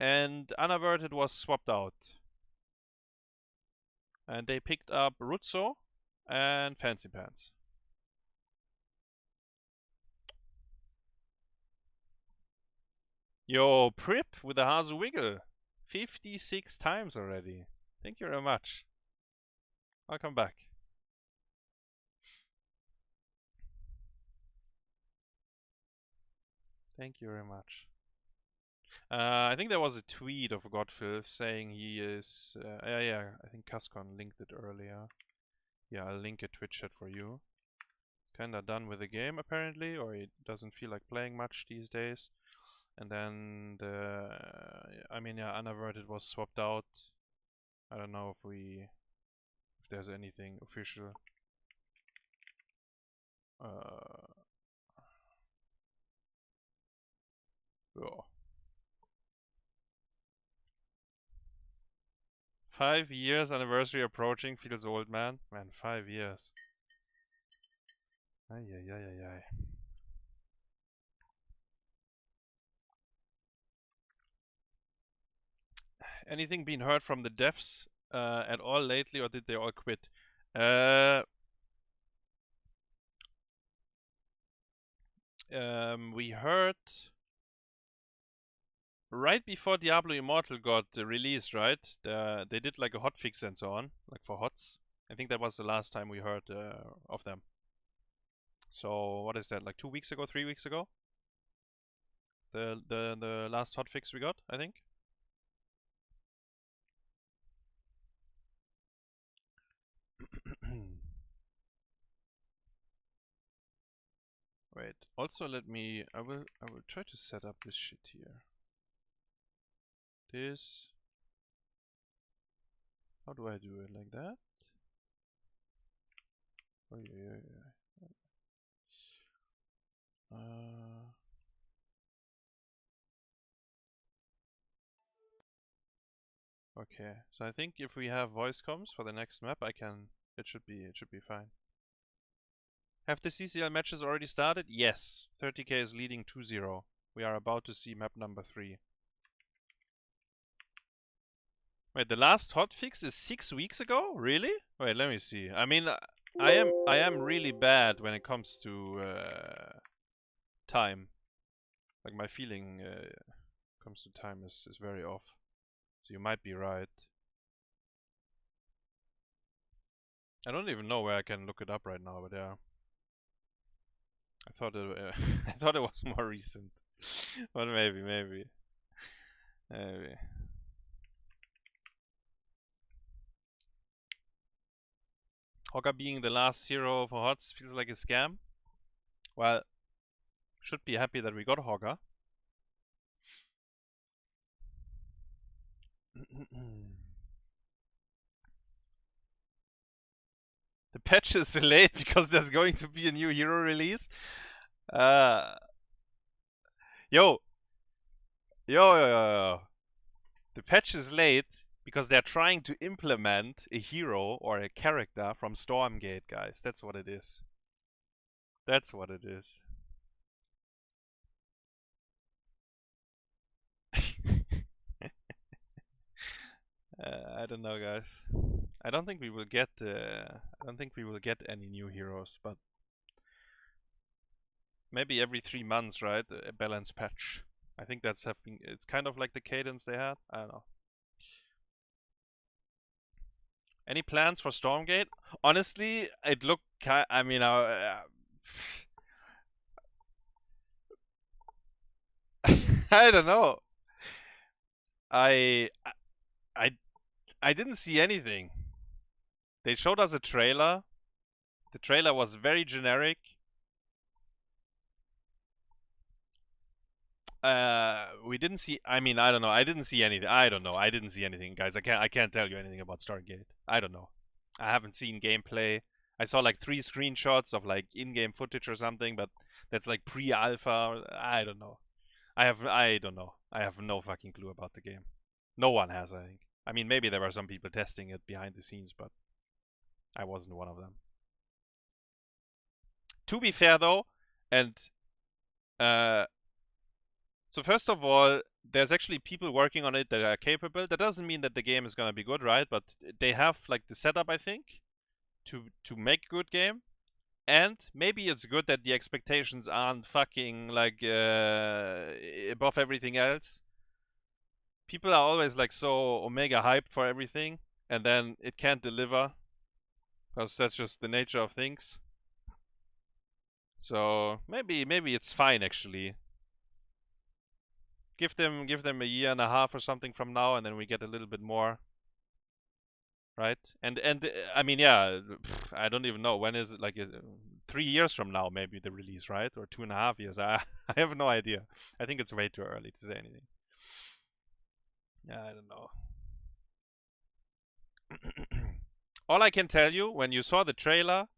And Unaverted was swapped out. And they picked up Rutzou and fancypants. Yo, Prip with a Hazu Wiggle. 56 times already. Thank you very much. Welcome back. Thank you very much. I think there was a tweet of Godfilth saying he is... yeah, I think Cascon linked it earlier. Yeah, I'll link a Twitch chat for you. Kinda done with the game apparently, or he doesn't feel like playing much these days. And then the... I mean, yeah, Unaverted was swapped out. I don't know if there's anything official. Oh. 5 years anniversary approaching, feels old, man. Man, 5 years. Ay. Anything been heard from the devs at all lately, or did they all quit? We heard right before Diablo Immortal got released, right? They did like a hotfix and so on, like for HOTS. I think that was the last time we heard of them. So what is that? Like 2 weeks ago, 3 weeks ago? The last hotfix we got, I think. Wait. Also, I will try to set up this shit here. How do I do it? Like that? Oh yeah. Okay, so I think if we have voice comms for the next map, it should be fine. Have the CCL matches already started? Yes. 30k is leading 2-0. We are about to see map number 3. Wait, the last hotfix is 6 weeks ago? Really? Wait, let me see. I mean, I am really bad when it comes to time. Like my feeling comes to time is very off. So you might be right. I don't even know where I can look it up right now, but yeah. I thought it I thought it was more recent. But maybe. Hogger being the last hero for HOTS feels like a scam. Well, should be happy that we got Hogger. The patch is delayed because there's going to be a new hero release. Yo. The patch is late because they're trying to implement a hero or a character from Stormgate, guys. That's what it is. That's what it is. I don't know, guys. I don't think we will get any new heroes, but maybe every 3 months, right? A balance patch. I think it's kind of like the cadence they had. I don't know. Any plans for Stormgate? Honestly, it looked I mean, I don't know. I didn't see anything. They showed us a trailer. The trailer was very generic. We didn't see. I mean, I don't know. I didn't see anything. I don't know. I didn't see anything, guys. I can't tell you anything about Stargate. I don't know. I haven't seen gameplay. I saw like 3 screenshots of like in-game footage or something, but that's like pre-alpha. I don't know. I don't know. I have no fucking clue about the game. No one has, I think. I mean, maybe there were some people testing it behind the scenes, but I wasn't one of them. To be fair though, and so first of all, there's actually people working on it that are capable. That doesn't mean that the game is gonna be good, right? But they have like the setup, I think, to make a good game. And maybe it's good that the expectations aren't fucking like above everything else. People are always like so omega hyped for everything, and then it can't deliver, because that's just the nature of things. So maybe it's fine actually. Give them a year and a half or something from now, and then we get a little bit more. Right? And I mean, yeah, I don't even know when is it, like 3 years from now maybe the release, right? Or 2.5 years. I have no idea. I think it's way too early to say anything. Yeah, I don't know. All I can tell you, when you saw the trailer,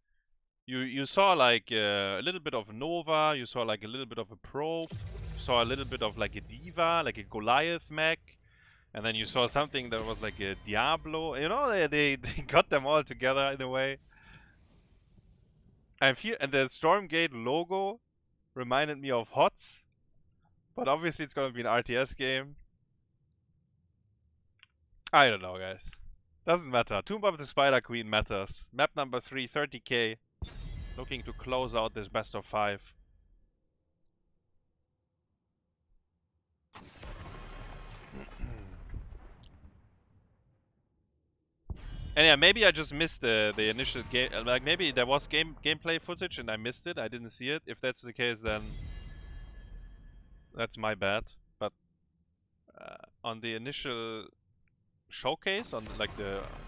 you saw like a little bit of Nova, you saw like a little bit of a Probe, you saw a little bit of like a Diva, like a Goliath mech, and then you saw something that was like a Diablo. You know, they got them all together in a way. And the Stormgate logo reminded me of HOTS, but obviously it's gonna be an RTS game. I don't know, guys. Doesn't matter. Tomb of the Spider Queen matters. Map number 3, 30k. Looking to close out this best of 5. And yeah, maybe I just missed the initial game. Like maybe there was gameplay footage and I missed it. I didn't see it. If that's the case, then that's my bad. But on the initial showcase, on like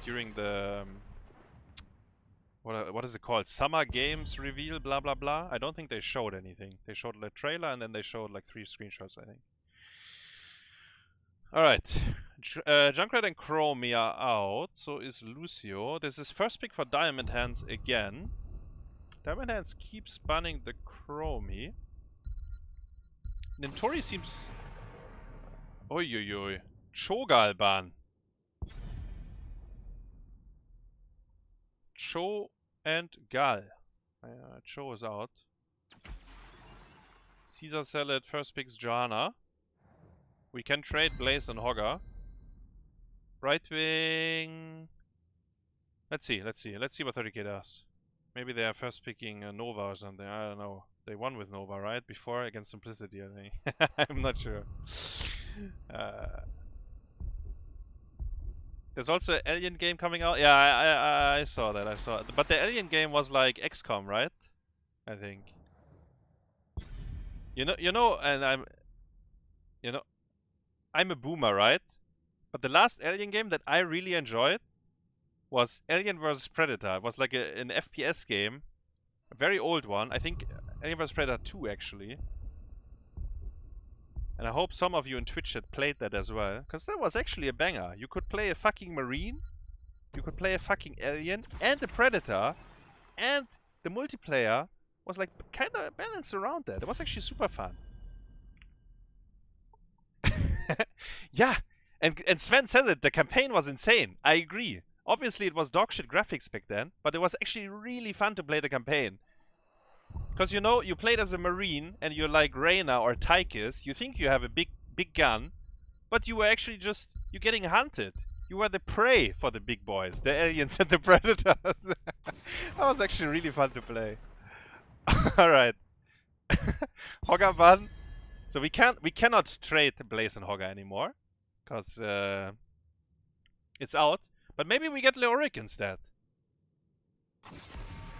during the what is it called? Summer Games reveal, blah blah blah. I don't think they showed anything. They showed the trailer and then they showed like 3 screenshots, I think. Alright. Junkrat and Chromie are out. So is Lucio. This is first pick for Diamond Hands again. Diamond Hands keeps banning the Chromie. Nintorii seems... Oi. Cho'Gal ban. Cho and Gal. Cho is out. cæsarsalad first picks Johanna. We can trade Blaze and Hogger. Right wing. Let's see what 30k does. Maybe they are first picking Nova or something. I don't know. They won with Nova, right? Before against Simplicity, I think. I'm not sure. There's also an Alien game coming out. Yeah, I saw that. But the Alien game was like XCOM, right? I think. I'm a boomer, right? But the last Alien game that I really enjoyed was Alien vs Predator. It was like an FPS game, a very old one. I think Alien vs Predator 2 actually. And I hope some of you in Twitch had played that as well, because that was actually a banger. You could play a fucking Marine, you could play a fucking Alien and a Predator, and the multiplayer was like kind of balanced around that. It was actually super fun. Yeah, and Sven says it, the campaign was insane. I agree. Obviously it was dogshit graphics back then, but it was actually really fun to play the campaign. Because you know, you played as a Marine and you're like Reyna or Tychus, you think you have a big gun, but you were actually you're getting hunted. You were the prey for the big boys, the aliens and the predators. That was actually really fun to play. Alright. Hogger ban. So we cannot trade Blaze and Hogger anymore, because it's out. But maybe we get Leoric instead.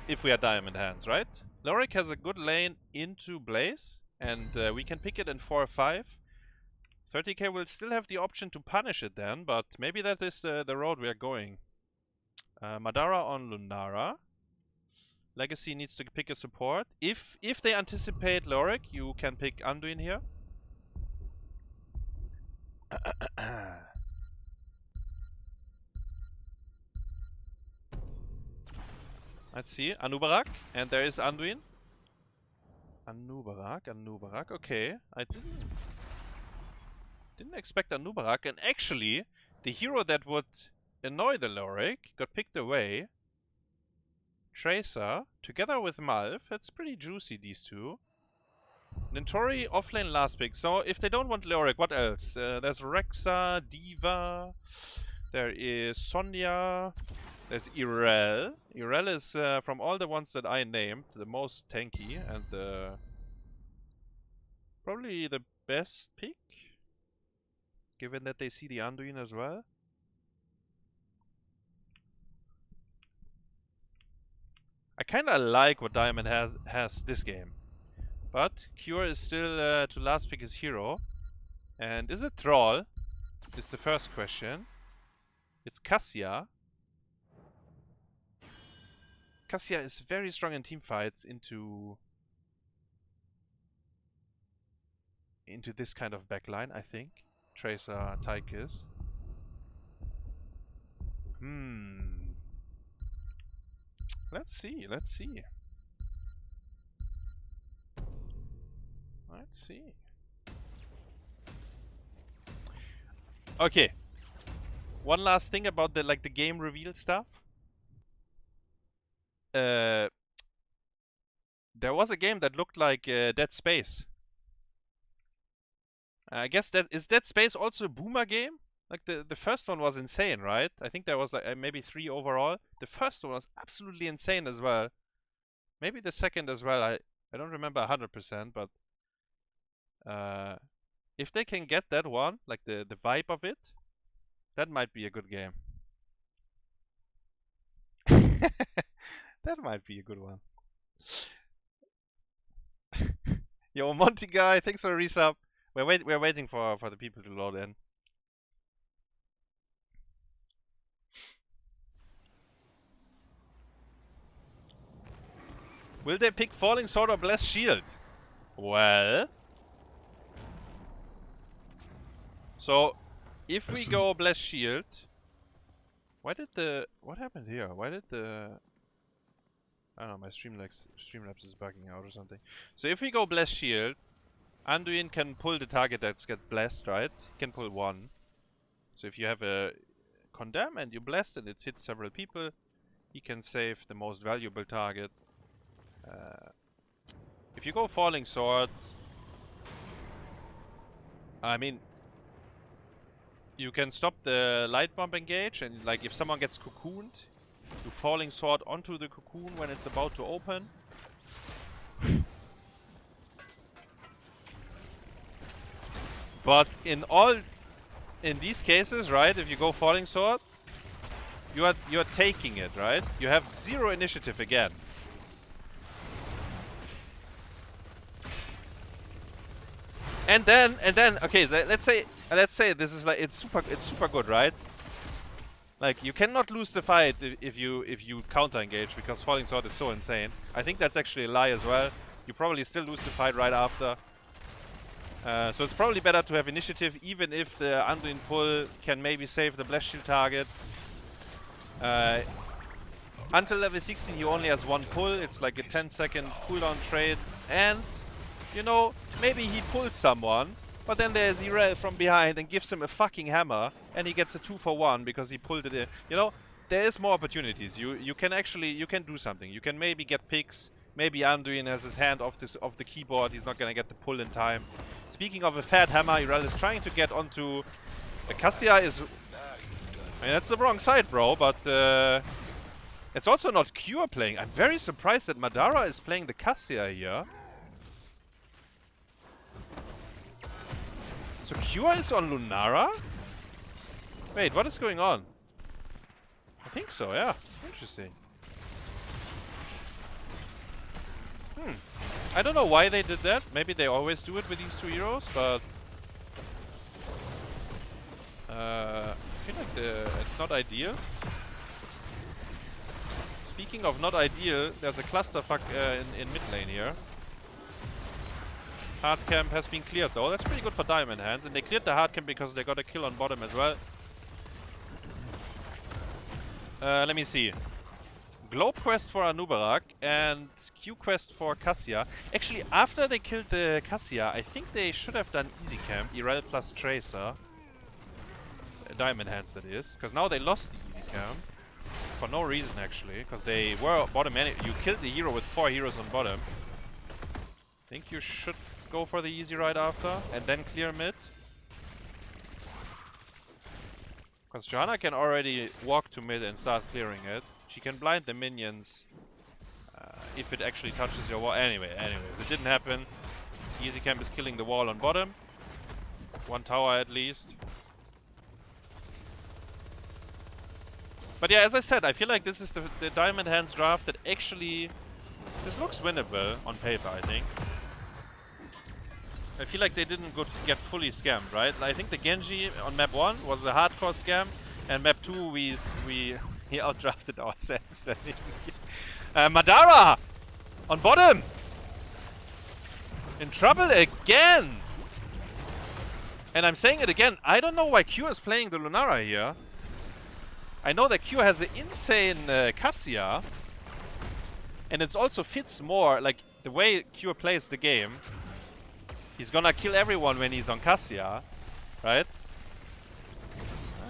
If we are Diamond Hands, right? Leoric has a good lane into Blaze, and we can pick it in 4 or 5. 30k will still have the option to punish it then, but maybe that is the road we are going. Madara on Lunara. Legacy needs to pick a support. If they anticipate Leoric, you can pick Anduin here. Let's see. Anubarak. And there is Anduin. Anubarak. Okay. I didn't expect Anubarak. And actually, the hero that would annoy the Lorik got picked away. Tracer, together with Malf. It's pretty juicy, these two. Nintorii, offlane, last pick. So, if they don't want Leoric, what else? There's Rexa, Diva. There is Sonya. There's Irel. Irel is, from all the ones that I named, the most tanky and probably the best pick. Given that they see the Anduin as well. I kinda like what Diamond has this game. But Kure is still to last pick his hero. And is it Thrall? Is the first question. It's Cassia. Cassia is very strong in team fights into this kind of backline, I think. Tracer, Tychus. Let's see. Okay. One last thing about the game reveal stuff. There was a game that looked like Dead Space. I guess that is Dead Space also a boomer game? Like the first one was insane, right? I think there was like maybe 3 overall. The first one was absolutely insane as well. Maybe the second as well. I don't remember 100%, but if they can get that one, like the vibe of it, that might be a good game. That might be a good one. Yo, Monty guy, thanks for the resub. We're waiting for the people to load in. Will they pick Falling Sword or Blessed Shield? Well, so if we go Blessed Shield, what happened here? Why did the I don't know, my Streamlabs is bugging out or something. So if we go Blessed Shield, Anduin can pull the target that's get blessed, right? He can pull 1. So if you have a Condemn and you blessed and it hits several people, he can save the most valuable target. If you go Falling Sword, I mean, you can stop the light bomb engage, and like if someone gets cocooned, you Falling Sword onto the cocoon when it's about to open. But in these cases, right, if you go Falling Sword, you're taking it, right? You have 0 initiative again. And then okay, let's say this is like it's super good, right? Like you cannot lose the fight if you counter engage, because Falling Sword is so insane. I think that's actually a lie as well. You probably still lose the fight right after. So it's probably better to have initiative, even if the Anduin pull can maybe save the Blessed Shield target. Until level 16 he only has 1 pull. It's like a 10-second cooldown trade, and you know, maybe he pulls someone, but then there's Irel from behind and gives him a fucking hammer, and he gets a 2-for-1 because he pulled it in. You know, there is more opportunities. You can do something. You can maybe get picks. Maybe Anduin has his hand off the keyboard. He's not gonna get the pull in time. Speaking of a fat hammer, Irel is trying to get onto. Cassia is. I mean, that's the wrong side, bro. But it's also not Kure playing. I'm very surprised that Madara is playing the Cassia here. So Kure is on Lunara? Wait, what is going on? I think so, yeah. Interesting. I don't know why they did that. Maybe they always do it with these 2 heroes, but I feel like it's not ideal. Speaking of not ideal, there's a clusterfuck in mid lane here. Hard camp has been cleared though. That's pretty good for Diamond Hands, and they cleared the hard camp because they got a kill on bottom as well. Let me see. Globe quest for Anubarak and Q quest for Cassia. Actually, after they killed the Cassia, I think they should have done easy camp. Irel plus Tracer. Diamond Hands, that is. Because now they lost the easy camp. For no reason, actually. Because they were bottom. You killed the hero with 4 heroes on bottom. I think you should go for the easy right after. And then clear mid. Because Johanna can already walk to mid and start clearing it. She can blind the minions if it actually touches your wall. Anyway, if it didn't happen, easy camp is killing the wall on bottom. 1 tower at least. But yeah, as I said, I feel like this is the Diamond Hands draft that actually... This looks winnable on paper, I think. I feel like they didn't get fully scammed, right? I think the Genji on map 1 was a hardcore scam, and map 2 we outdrafted ourselves. Madara! On bottom! In trouble again! And I'm saying it again, I don't know why Kure is playing the Lunara here. I know that Kure has an insane Cassia, and it also fits more, like, the way Kure plays the game. He's gonna kill everyone when he's on Cassia, right?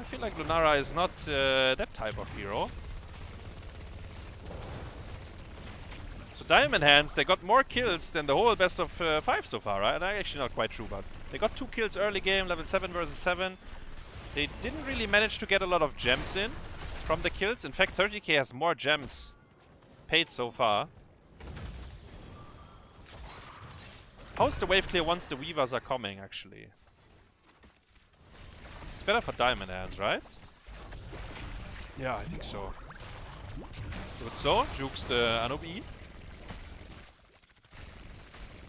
I feel like Lunara is not that type of hero. So Diamond Hands, they got more kills than the whole best of 5 so far, right? Actually not quite true, but they got 2 kills early game, level 7 versus 7. They didn't really manage to get a lot of gems in from the kills. In fact, 30k has more gems paid so far. How's the wave clear once the weavers are coming, actually? It's better for Diamond Hands, right? Yeah, I think so. Rutzou jukes the Anubi.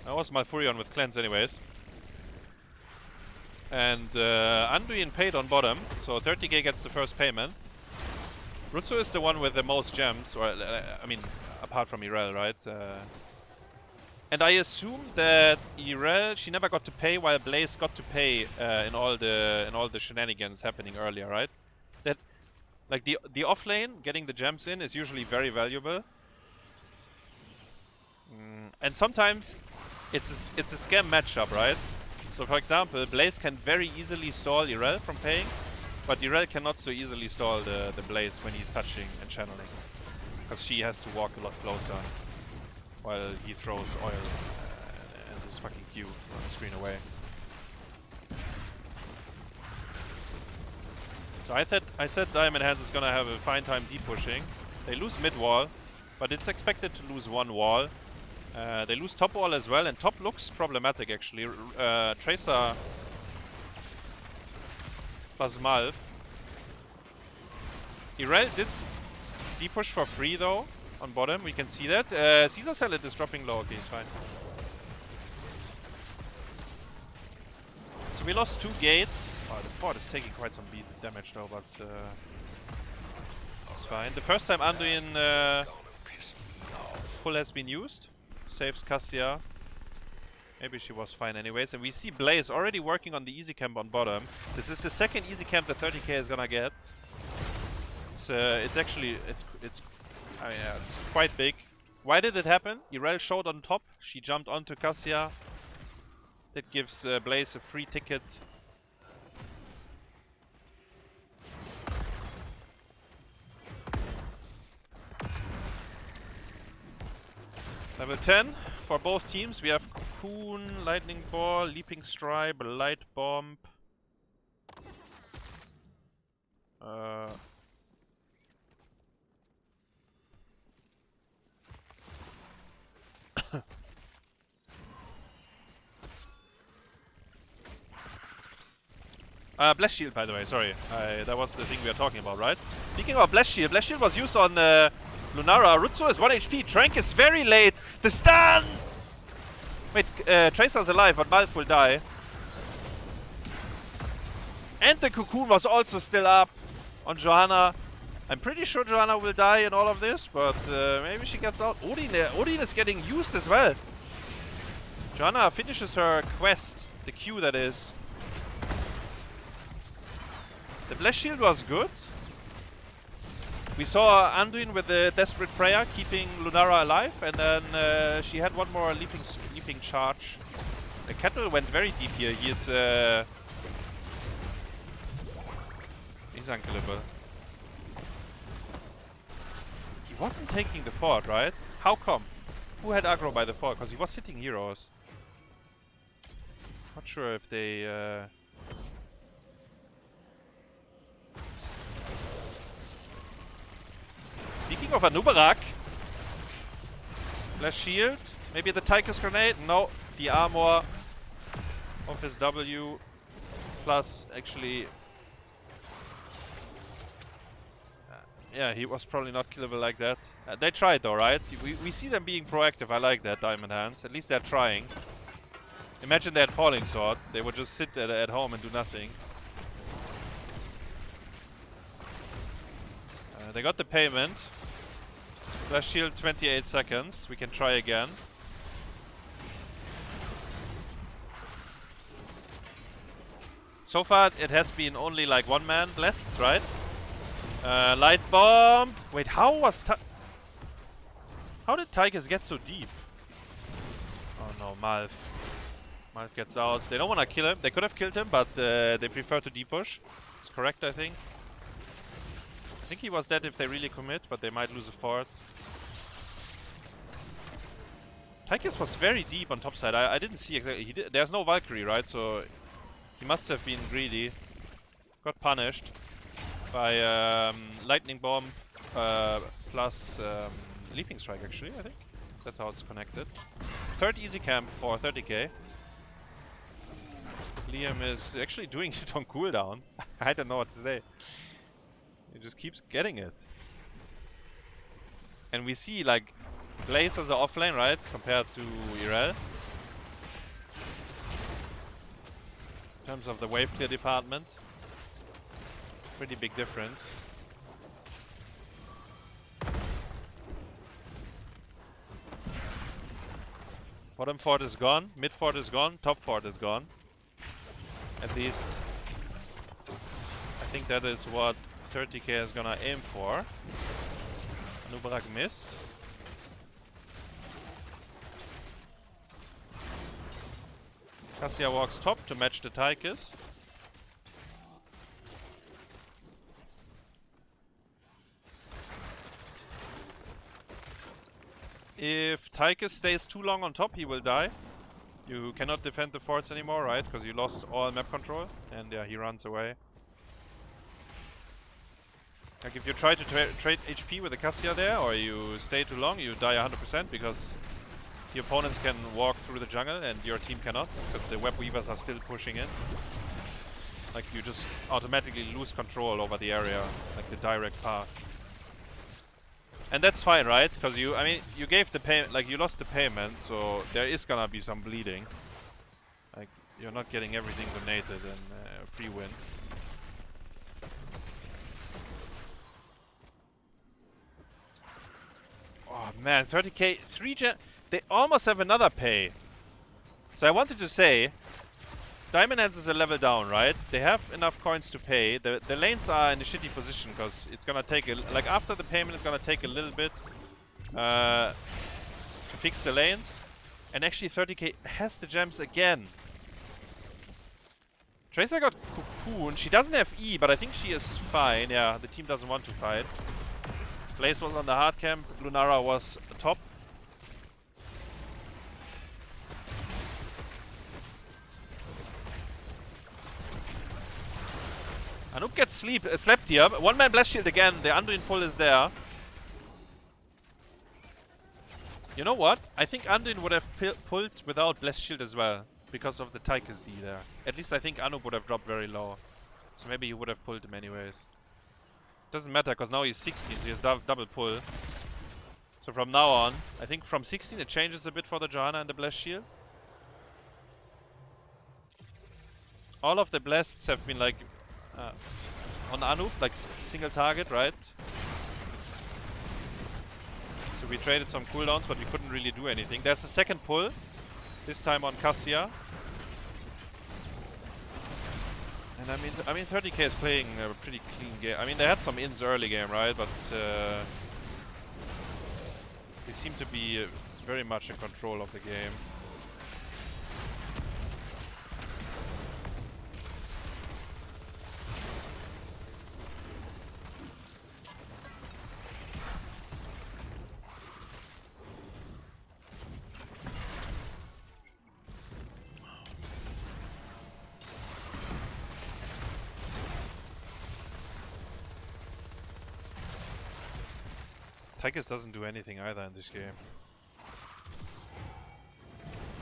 That was Malfurion with cleanse anyways. And Anduin paid on bottom, so 30k gets the first payment. Rutzou is the one with the most gems, or I mean, apart from Irel, right? And I assume that Irel, she never got to pay, while Blaze got to pay in all the shenanigans happening earlier, right? That, like, the off lane getting the gems in is usually very valuable. And sometimes it's a scam matchup, right? So for example, Blaze can very easily stall Irel from paying, but Irel cannot so easily stall the Blaze when he's touching and channeling, because she has to walk a lot closer while he throws oil and his fucking Q on the screen away. So I said Diamond Hands is gonna have a fine time deep pushing. They lose mid wall, but it's expected to lose 1 wall. They lose top wall as well, and top looks problematic actually. Tracer plus Malf. Irel did deep push for free though on bottom, we can see that. cæsarsalad is dropping low, okay, he's fine. So we lost 2 gates. Oh, the fort is taking quite some damage though, but it's fine. The first time Anduin pull has been used. Saves Cassia. Maybe she was fine anyways. And we see Blaze already working on the easy camp on bottom. This is the second easy camp that 30k is gonna get. It's actually I mean, yeah, it's quite big. Why did it happen? Irel showed on top. She jumped onto Cassia. That gives Blaze a free ticket. Level 10 for both teams. We have Cocoon, Lightning Ball, Leaping Stripe, Light Bomb. Blast Shield, by the way, sorry. That was the thing we were talking about, right? Speaking of Blast Shield was used on Lunara. Rutzou is 1 HP. Trank is very late. The stun! Wait, Tracer's alive, but Malf will die. And the Cocoon was also still up on Johanna. I'm pretty sure Johanna will die in all of this, but maybe she gets out. Odin is getting used as well. Johanna finishes her quest. The Q, that is. The Blast Shield was good. We saw Anduin with the Desperate Prayer keeping Lunara alive, and then she had one more leaping charge. The Kettle went very deep here. He's unkillable. He wasn't taking the fort, right? How come? Who had aggro by the fort? Because he was hitting heroes. Not sure if they... Speaking of Anubarak, Flash Shield, maybe the Tychus Grenade? No, the armor of his W plus actually... yeah, he was probably not killable like that. They tried though, right? We see them being proactive. I like that, Diamond Hands. At least they're trying. Imagine they had Falling Sword. They would just sit at home and do nothing. They got the payment. Flash Shield 28 seconds. We can try again. So far it has been only like one man blessed, right? Light Bomb! Wait, how did Tychus get so deep? Oh no, Malf. Malf gets out. They don't want to kill him. They could have killed him, but they prefer to depush. It's correct, I think. I think he was dead if they really commit, but they might lose a fort. Tychus was very deep on top side. I didn't see exactly. There's no Valkyrie, right? So he must have been greedy. Got punished by Lightning Bomb plus Leaping Strike, actually, I think. That's how it's connected. Third easy camp for 30k. Liam is actually doing it on cooldown. I don't know what to say. He just keeps getting it. And we see, like, Blaze as an offlane, right? Compared to Irel. In terms of the wave clear department. Pretty big difference. Bottom fort is gone, mid fort is gone, top fort is gone. At least I think that is what 30k is gonna aim for. Anubarak missed. Cassia walks top to match the Tychus. If Tychus stays too long on top, he will die. You cannot defend the forts anymore, right? Because you lost all map control. And yeah, he runs away. Like if you try to trade HP with the Cassia there, or you stay too long, you die 100% because the opponents can walk through the jungle and your team cannot, because the web weavers are still pushing in. Like you just automatically lose control over the area, like the direct path. And that's fine, right? Because you gave the payment, like you lost the payment, so there is gonna be some bleeding. Like you're not getting everything donated and free win. Oh man, 30k, 3 gen. They almost have another pay. So I wanted to say, Diamond Hands is a level down, right? They have enough coins to pay. The lanes are in a shitty position because it's gonna take like after the payment, it's gonna take a little bit to fix the lanes. And actually 30k has the gems again. Tracer got Cocoon. She doesn't have E, but I think she is fine. Yeah, the team doesn't want to fight. Blaze was on the hard camp. Lunara was top. Anouk gets slept here. One man blast shield again. The Anduin pull is there. You know what? I think Anduin would have pulled without blast shield as well because of the Tychus D there. At least I think Anouk would have dropped very low. So maybe he would have pulled him anyways. Doesn't matter because now he's 16, so he has double pull. So from now on, I think from 16 it changes a bit for the Johanna and the blast shield. All of the blasts have been like on Anouk, like single target, right? So we traded some cooldowns, but we couldn't really do anything. There's a second pull, this time on Cassia. And I mean, 30k is playing a pretty clean game. I mean, they had some ins early game, right? But they seem to be very much in control of the game. Tychus doesn't do anything either in this game.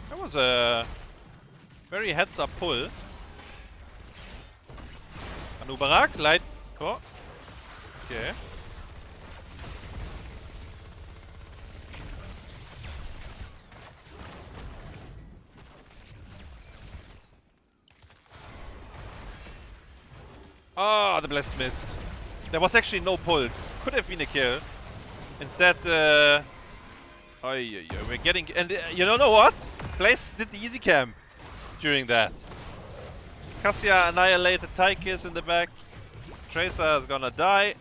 That was a very heads-up pull. Anubarak, light. Oh. Okay. Oh, the blessed missed. There was actually no pulls. Could have been a kill. Instead, we're getting... And you don't know what? Blaze did the easy cam during that. Cassia annihilated Tychus in the back. Tracer is gonna die.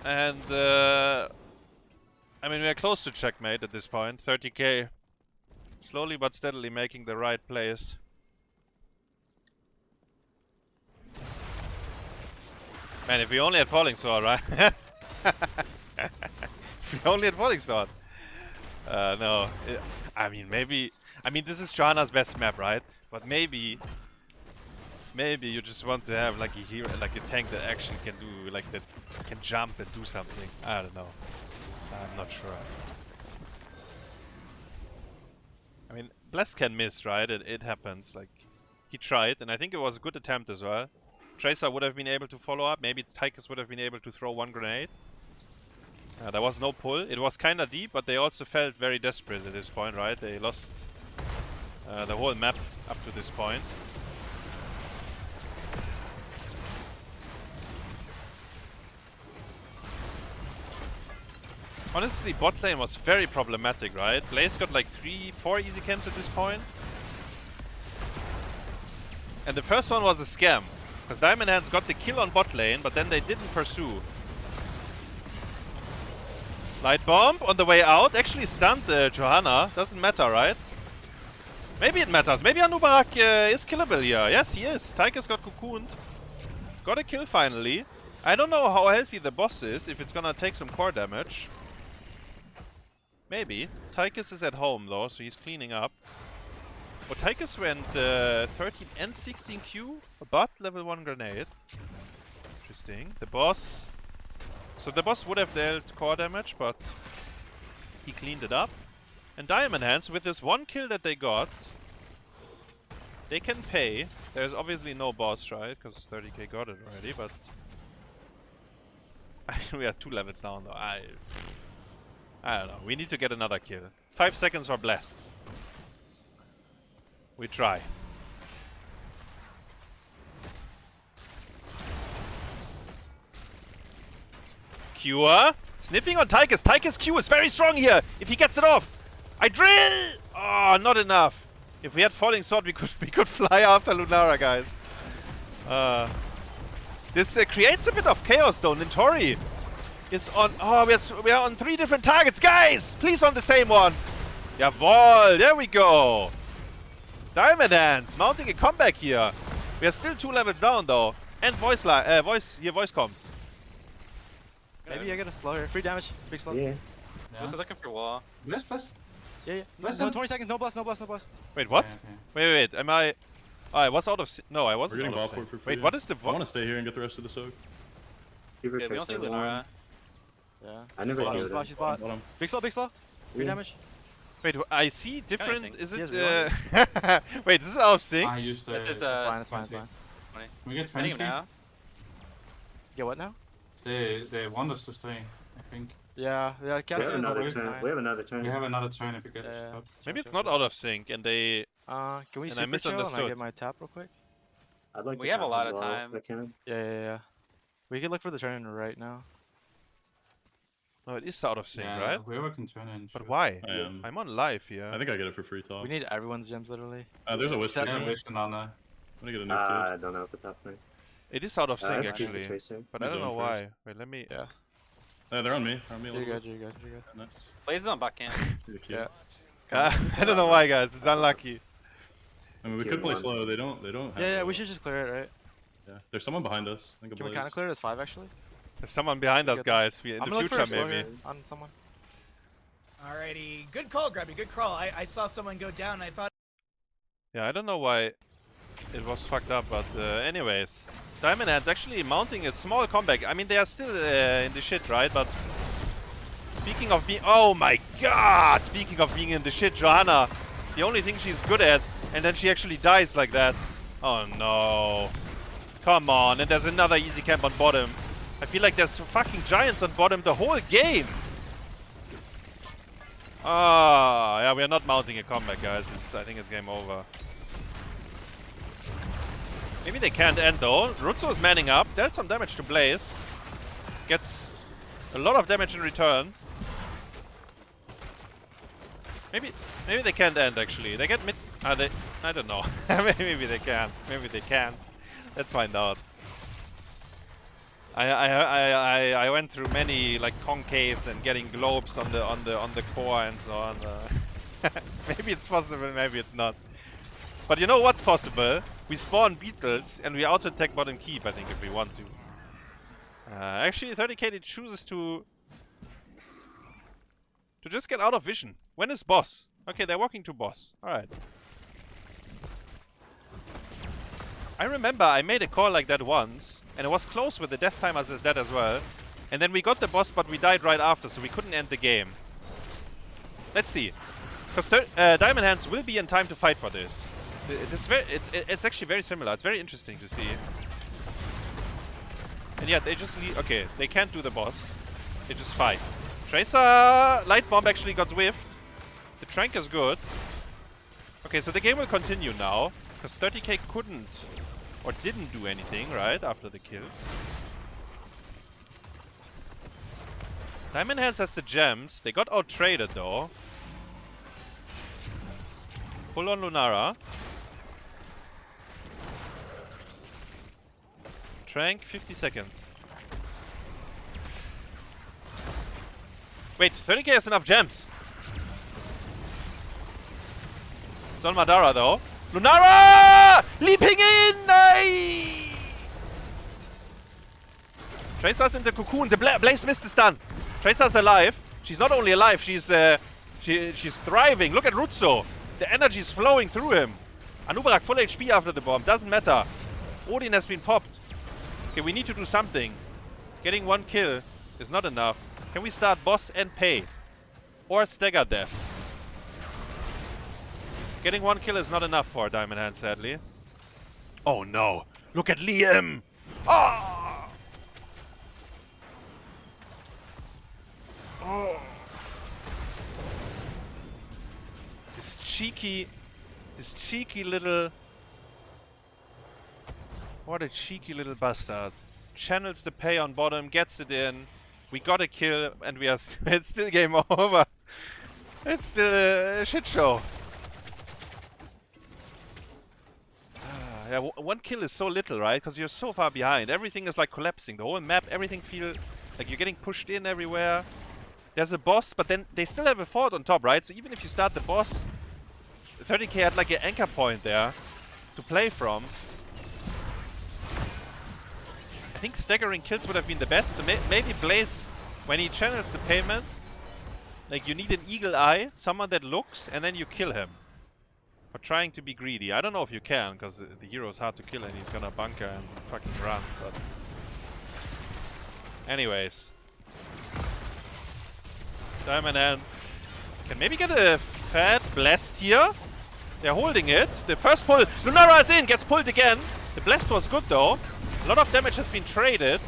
And, I mean, we're close to checkmate at this point. 30k. Slowly but steadily making the right plays. Man, if we only had Falling Sword, right? If we only had Falling Sword. No. I mean, maybe... I mean, this is Johanna's best map, right? But maybe you just want to have like a hero, like a tank that actually can do, like that can jump and do something. I don't know. I'm not sure. I mean, Bless can miss, right? It happens. Like, he tried, and I think it was a good attempt as well. Tracer would have been able to follow up. Maybe Tychus would have been able to throw one grenade. There was no pull. It was kind of deep, but they also felt very desperate at this point, right? They lost the whole map up to this point. Honestly, bot lane was very problematic, right? Blaze got like 3-4 easy camps at this point. And the first one was a scam. Because Diamond Hands got the kill on bot lane, but then they didn't pursue. Light Bomb on the way out. Actually stunned Johanna. Doesn't matter, right? Maybe it matters. Maybe Anubarak is killable here. Yes, he is. Tychus got cocooned. Got a kill finally. I don't know how healthy the boss is, if it's gonna take some core damage. Maybe. Tychus is at home though, so he's cleaning up. But Tychus went 13 and 16 Q, a bot level 1 grenade. Interesting. The boss... So the boss would have dealt core damage, but he cleaned it up. And Diamond Hands, with this one kill that they got, they can pay. There's obviously no boss, right? Because 30k got it already, but... we are 2 levels down though. I don't know. We need to get another kill. 5 seconds or blessed. We try. Kure. Sniffing on Tychus. Tychus Q is very strong here. If he gets it off. I drill! Oh, not enough. If we had Falling Sword, we could fly after Lunara, guys. This creates a bit of chaos though. Nintorii is on... Oh, we are on 3 different targets. Guys! Please on the same one. Jawohl. There we go. Diamond Hands mounting a comeback here. We are still 2 levels down though. And voice comms. Maybe I get a slower. Free damage. Big slow. Yeah. Was looking for wall? Bless. Yeah. Bless No, him. 20 seconds. No blast. Wait, what? Okay. Wait. Am I... Oh, I was out of... No, I We're wasn't getting out of ball sync. for free. Wait, what is the... I want to stay here and get the rest of the soak. Yeah, we don't see Lunara. Yeah. I never She's healed bot. him. Bottom. Big slow. Free Yeah. damage. Wait, I see different... think. Is Yes, it... we Wait, this is out of sync? I used to. It's It's fine. It's fine. It's funny. We get I think 20. now. Get what now? They want us to stay, I think. Yeah. We have Cassia is another over turn. 9. We have another turn. We have another turn if we get Yeah. stopped. Maybe it's not out of sync and they... Can we And I super chill and I misunderstood. get my tap real quick? I'd like We to have a tap lot as of well, time. if I can. Yeah. We can look for the turn right now. No, it is out of sync, Yeah, right? whoever can turn in. But should. why? I am. I'm on live here. I think I get it for free talk. We need everyone's gems literally. There's a whisper. Except Yeah, me. Vision on I'm gonna get a nuke, dude. I don't know if it's happening. It is out of sync I have actually, Tracer. but I He's don't know on why. first. Wait, let me. Yeah, they're on me. They're on me a You're little good, bit. you're good, you're good. Nice. Blaze is on back in. Good kill. Yeah. I don't know why, guys. It's unlucky. I mean, we Kill could play one. slow. They don't have Yeah, the- we should just clear it, right? Yeah, there's someone behind us. I think a Can we Blaze. kind of clear it as 5 actually? There's someone behind us, Good. guys. In I'm the gonna look for future, a slow maybe. here on someone. Alrighty, good call, Grubby, good call. I saw someone go down and I thought Yeah, I don't know why it was fucked up, but anyways. Diamond Hands actually mounting a small comeback. I mean, they are still in the shit, right? But speaking of being... Oh my god! Speaking of being in the shit, Johanna. The only thing she's good at, and then she actually dies like that. Oh no. Come on, and there's another easy camp on bottom. I feel like there's fucking giants on bottom the whole game. Ah, yeah, we are not mounting a comeback, guys. I think it's game over. Maybe they can't end though. Rutzou is manning up. Dealt some damage to Blaze. Gets a lot of damage in return. Maybe they can't end actually. They get mid. I don't know. Maybe they can. Maybe they can. Let's find out. I went through many like concaves and getting globes on the core and so on. Maybe it's possible. Maybe it's not. But you know what's possible? We spawn beetles and we auto-attack bottom keep, I think, if we want to. Actually, 30k chooses to just get out of vision. When is boss? Okay, they're walking to boss. Alright. I remember I made a call like that once, and it was close with the death timers as that as well. And then we got the boss, but we died right after, so we couldn't end the game. Let's see. Because Diamond Hands will be in time to fight for this. It's actually very similar. It's very interesting to see. And yeah, they just leave. Okay, they can't do the boss. They just fight. Tracer light bomb actually got whiffed. The Trank is good. Okay, so the game will continue now. Because 30k couldn't or didn't do anything, right? After the kills. Diamond Hands has the gems. They got out-traded though. Full on Lunara. Trank, 50 seconds. Wait, 30k has enough gems. It's on Madara though. Lunara! Leaping in! Nice! Tracer's in the cocoon. The Blaze missed the stun. Tracer's alive. She's not only alive, she's thriving. Look at Rutzou. The energy is flowing through him. Anub'arak full HP after the bomb. Doesn't matter. Odin has been popped. Okay, we need to do something. Getting one kill is not enough. Can we start boss and pay? Or stagger deaths? Getting one kill is not enough for Diamond Hand, sadly. Oh no! Look at Liam! Oh! Oh! This cheeky little... What a cheeky little bastard. Channels the pay on bottom, gets it in. We got a kill, and we are it's still game over. It's still a shit show. Yeah, one kill is so little, right? Because you're so far behind. Everything is like collapsing. The whole map, everything feels like you're getting pushed in everywhere. There's a boss, but then they still have a fort on top, right? So even if you start the boss, 30k had like an anchor point there to play from. I think staggering kills would have been the best. So maybe Blaze, when he channels the payment, like you need an eagle eye, someone that looks, and then you kill him. For trying to be greedy. I don't know if you can, because the hero is hard to kill and he's gonna bunker and fucking run, but... Anyways. Diamond Hands can maybe get a fat blast here. They're holding it. The first pull. Lunara is in, gets pulled again. The blast was good though. A lot of damage has been traded.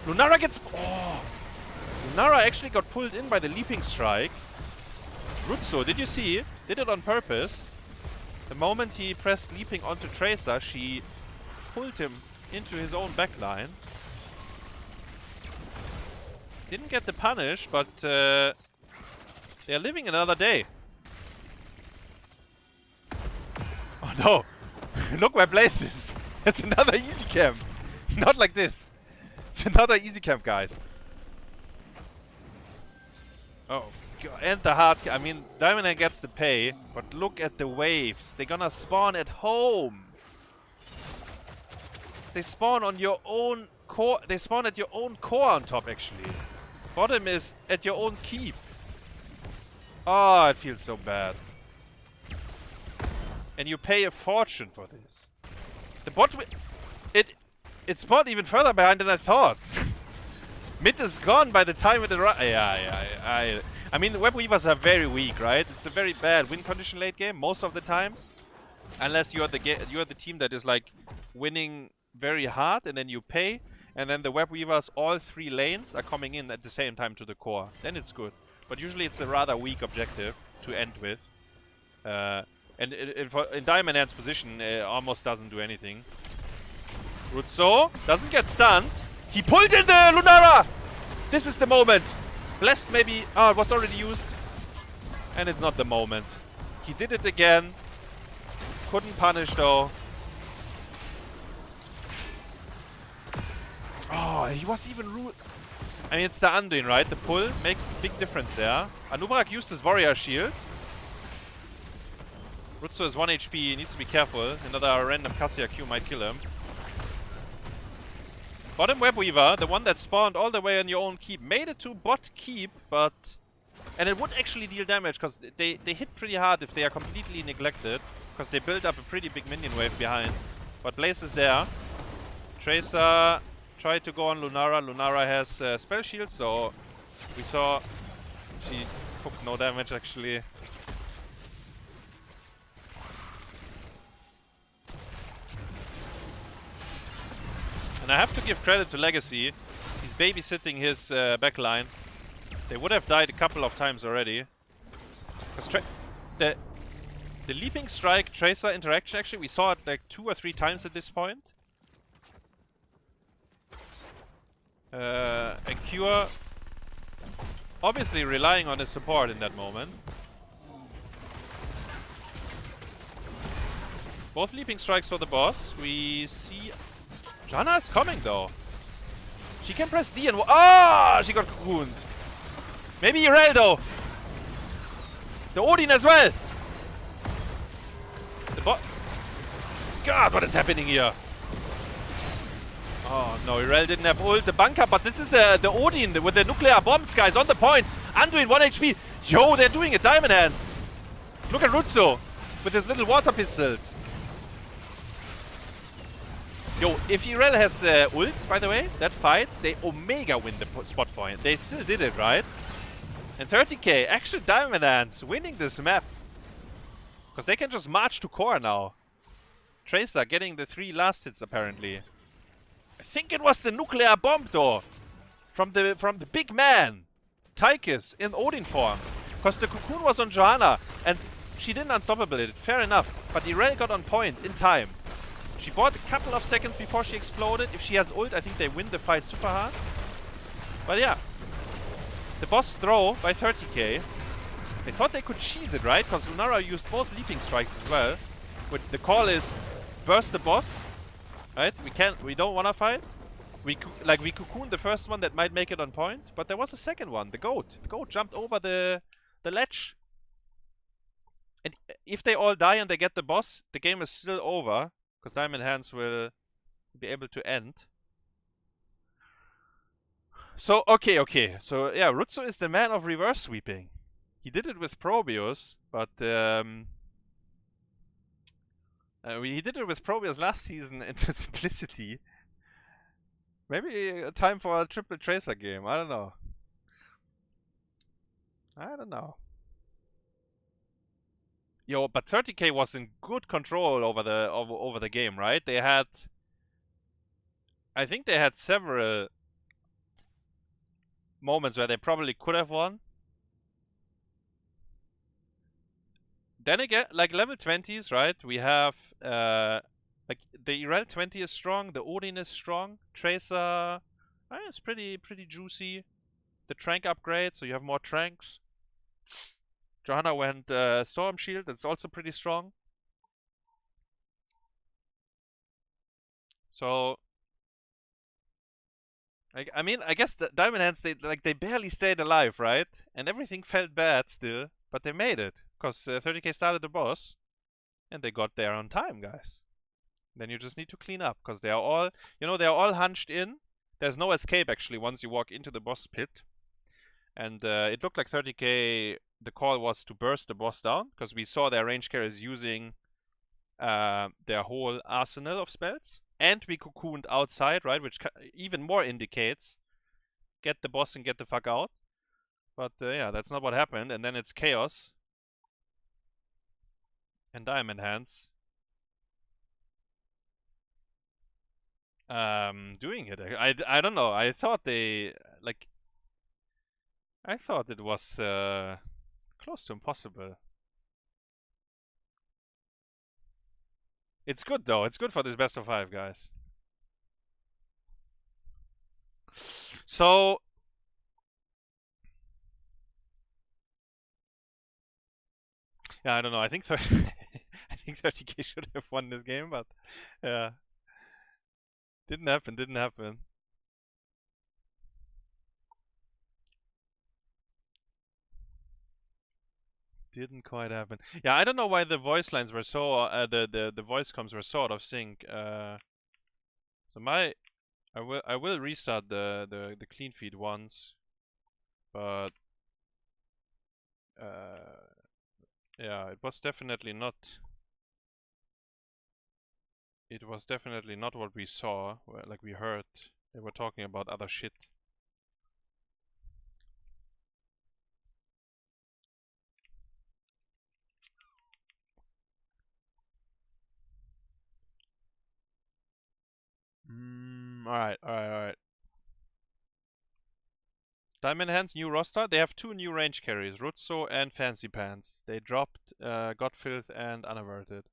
Lunara gets... Oh! Lunara actually got pulled in by the leaping strike. Rutzou, did you see? Did it on purpose. The moment he pressed leaping onto Tracer, she pulled him into his own backline. Didn't get the punish, but they're living another day. Oh no! Look where Blaze is. It's another easy camp. Not like this. It's another easy camp, guys. Oh, God. And the hard... I mean, Diamond Hand gets the pay, but look at the waves. They're gonna spawn at home. They spawn on your own core. They spawn at your own core on top, actually. Bottom is at your own keep. Oh, it feels so bad. And you pay a fortune for this. The bot... It spawned even further behind than I thought. Mid is gone by the time it arrives. I mean, the Web Weavers are very weak, right? It's a very bad win condition late game most of the time. Unless you're the team that is like winning very hard and then you pay. And then the Web Weavers, all 3 lanes are coming in at the same time to the core. Then it's good. But usually it's a rather weak objective to end with. And in Diamond Hand's position, it almost doesn't do anything. Rutzou doesn't get stunned. He pulled in the Lunara! This is the moment. Blessed maybe... Oh, it was already used. And it's not the moment. He did it again. Couldn't punish though. Oh, he was even rude. I mean, it's the Anduin, right? The pull makes a big difference there. Anubrak used his warrior shield. Rutzou is 1 HP, he needs to be careful. Another random Cassia Q might kill him. Bottom Web Weaver, the one that spawned all the way on your own keep, made it to bot keep, but... And it would actually deal damage, because they hit pretty hard if they are completely neglected. Because they build up a pretty big minion wave behind. But Blaze is there. Tracer tried to go on Lunara. Lunara has spell shield, so we saw she took no damage actually. And I have to give credit to Legacy. He's babysitting his backline. They would have died a couple of times already. Because the Leaping Strike Tracer interaction, actually, we saw it like 2 or 3 times at this point. And Kure obviously relying on his support in that moment. Both Leaping Strikes for the boss. We see... Janna is coming though. She can press D and... Ah! She got cocooned. Maybe Irel though. The Odin as well. The bot... God, what is happening here? Oh no, Irel didn't have ult. The bunker, but this is the Odin with the nuclear bombs, guys, on the point. Anduin 1 HP. Yo, they're doing it. Diamond Hands. Look at Rutzou with his little water pistols. Yo, if Irel has ult, by the way, that fight, they Omega win the spot for him. They still did it, right? And 30k, actual Diamond Hands winning this map. Because they can just march to core now. Tracer getting the 3 last hits, apparently. I think it was the nuclear bomb, though. From the big man. Tychus in Odin form. Because the cocoon was on Johanna. And she didn't unstoppable it. Fair enough. But Irel got on point in time. She bought a couple of seconds before she exploded. If she has ult, I think they win the fight super hard. But yeah. The boss throw by 30k. They thought they could cheese it, right? Because Lunara used both Leaping Strikes as well. But the call is burst the boss. Right? We don't wanna fight. We cocooned the first one that might make it on point. But there was a second one, the goat. The goat jumped over the ledge. And if they all die and they get the boss, the game is still over. Because Diamond Hands will be able to end. So, okay. So, yeah, Rutzou is the man of reverse sweeping. He did it with Probius, but... he did it with Probius last season into Simplicity. Maybe a time for a triple Tracer game. I don't know. Yo, but 30k was in good control over the game, right? They had... I think they had several moments where they probably could have won. Then again, like level 20s, right? We have... like, the Irel 20 is strong, the Odin is strong. Tracer... it's pretty juicy. The Trank upgrade, so you have more Tranks. Johanna went Storm Shield, that's also pretty strong. So, I mean, I guess the Diamond Hands, they barely stayed alive, right? And everything felt bad still, but they made it. Because 30k started the boss, and they got there on time, guys. Then you just need to clean up, because they are all, they are all hunched in. There's no escape, actually, once you walk into the boss pit. And it looked like 30k, the call was to burst the boss down, because we saw their range carriers using their whole arsenal of spells. And we cocooned outside, right, which even more indicates get the boss and get the fuck out. But yeah, that's not what happened. And then it's Chaos and Diamond Hands doing it. I don't know. I thought they, like, I thought it was close to impossible. It's good though. It's good for this best of 5, guys. So yeah, I don't know. I think 30k should have won this game, but yeah, didn't happen. Didn't happen. Didn't quite happen. Yeah, I don't know why the voice lines were so the voice comms were sort of sync. So I will restart the clean feed once, but yeah, it was definitely not. It was definitely not what we saw. Like we heard, they were talking about other shit. Alright. Diamond Hands new roster. They have 2 new range carries, Rutzou and Fancypants. They dropped Godfilth and Unaverted.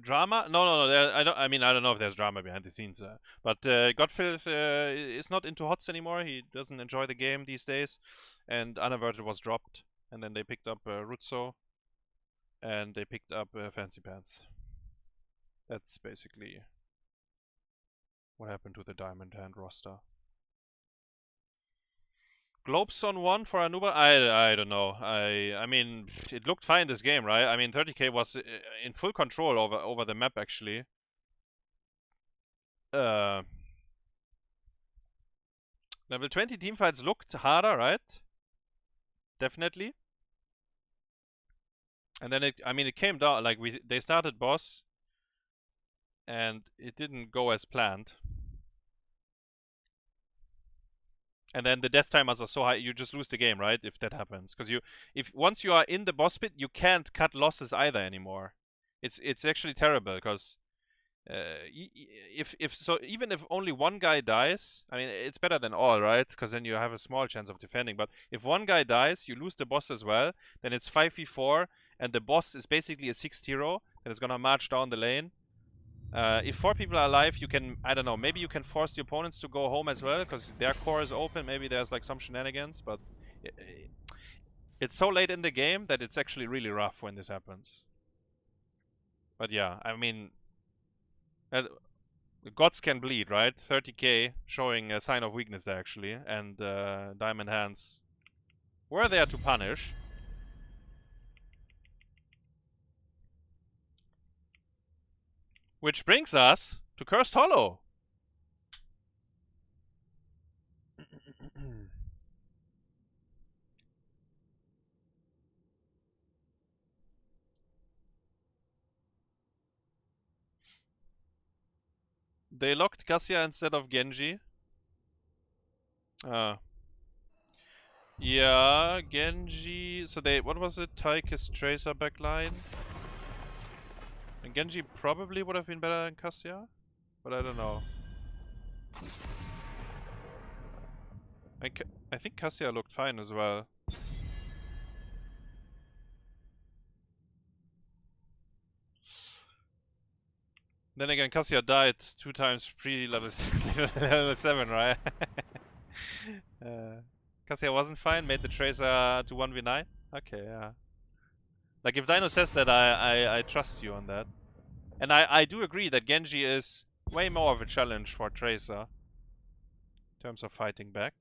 Drama? No. I don't know if there's drama behind the scenes. But Godfilth is not into HOTS anymore. He doesn't enjoy the game these days. And Unaverted was dropped. And then they picked up Rutzou. And they picked up Fancypants. That's basically what happened to the Diamond Hand roster. Globes on 1 for Anuba? I don't know. I mean, it looked fine this game, right? I mean, 30k was in full control over the map, actually. Level 20 teamfights looked harder, right? Definitely. And then it came down, like, they started boss, and it didn't go as planned. And then the death timers are so high, you just lose the game, right? If that happens, because once you are in the boss pit, you can't cut losses either anymore. It's actually terrible, because even if only one guy dies, I mean, it's better than all, right? Because then you have a small chance of defending. But if one guy dies, you lose the boss as well. Then it's 5v4, and the boss is basically a 6th hero that is gonna march down the lane. If 4 people are alive, you can, I don't know, maybe you can force the opponents to go home as well, because their core is open. Maybe there's like some shenanigans, but it's so late in the game that it's actually really rough when this happens. But yeah, I mean, gods can bleed, right? 30k showing a sign of weakness there, actually, and Diamond Hands were there to punish. Which brings us to Cursed Hollow. They locked Cassia instead of Genji. Yeah, Genji. So what was it? Tyke's Tracer backline. And Genji probably would have been better than Cassia, but I don't know. I think Cassia looked fine as well. Then again, Cassia died 2 times pre-level level 7, right? Cassia wasn't fine, made the Tracer to 1v9. Okay, yeah. Like, if Dino says that, I trust you on that. And I do agree that Genji is way more of a challenge for Tracer in terms of fighting back.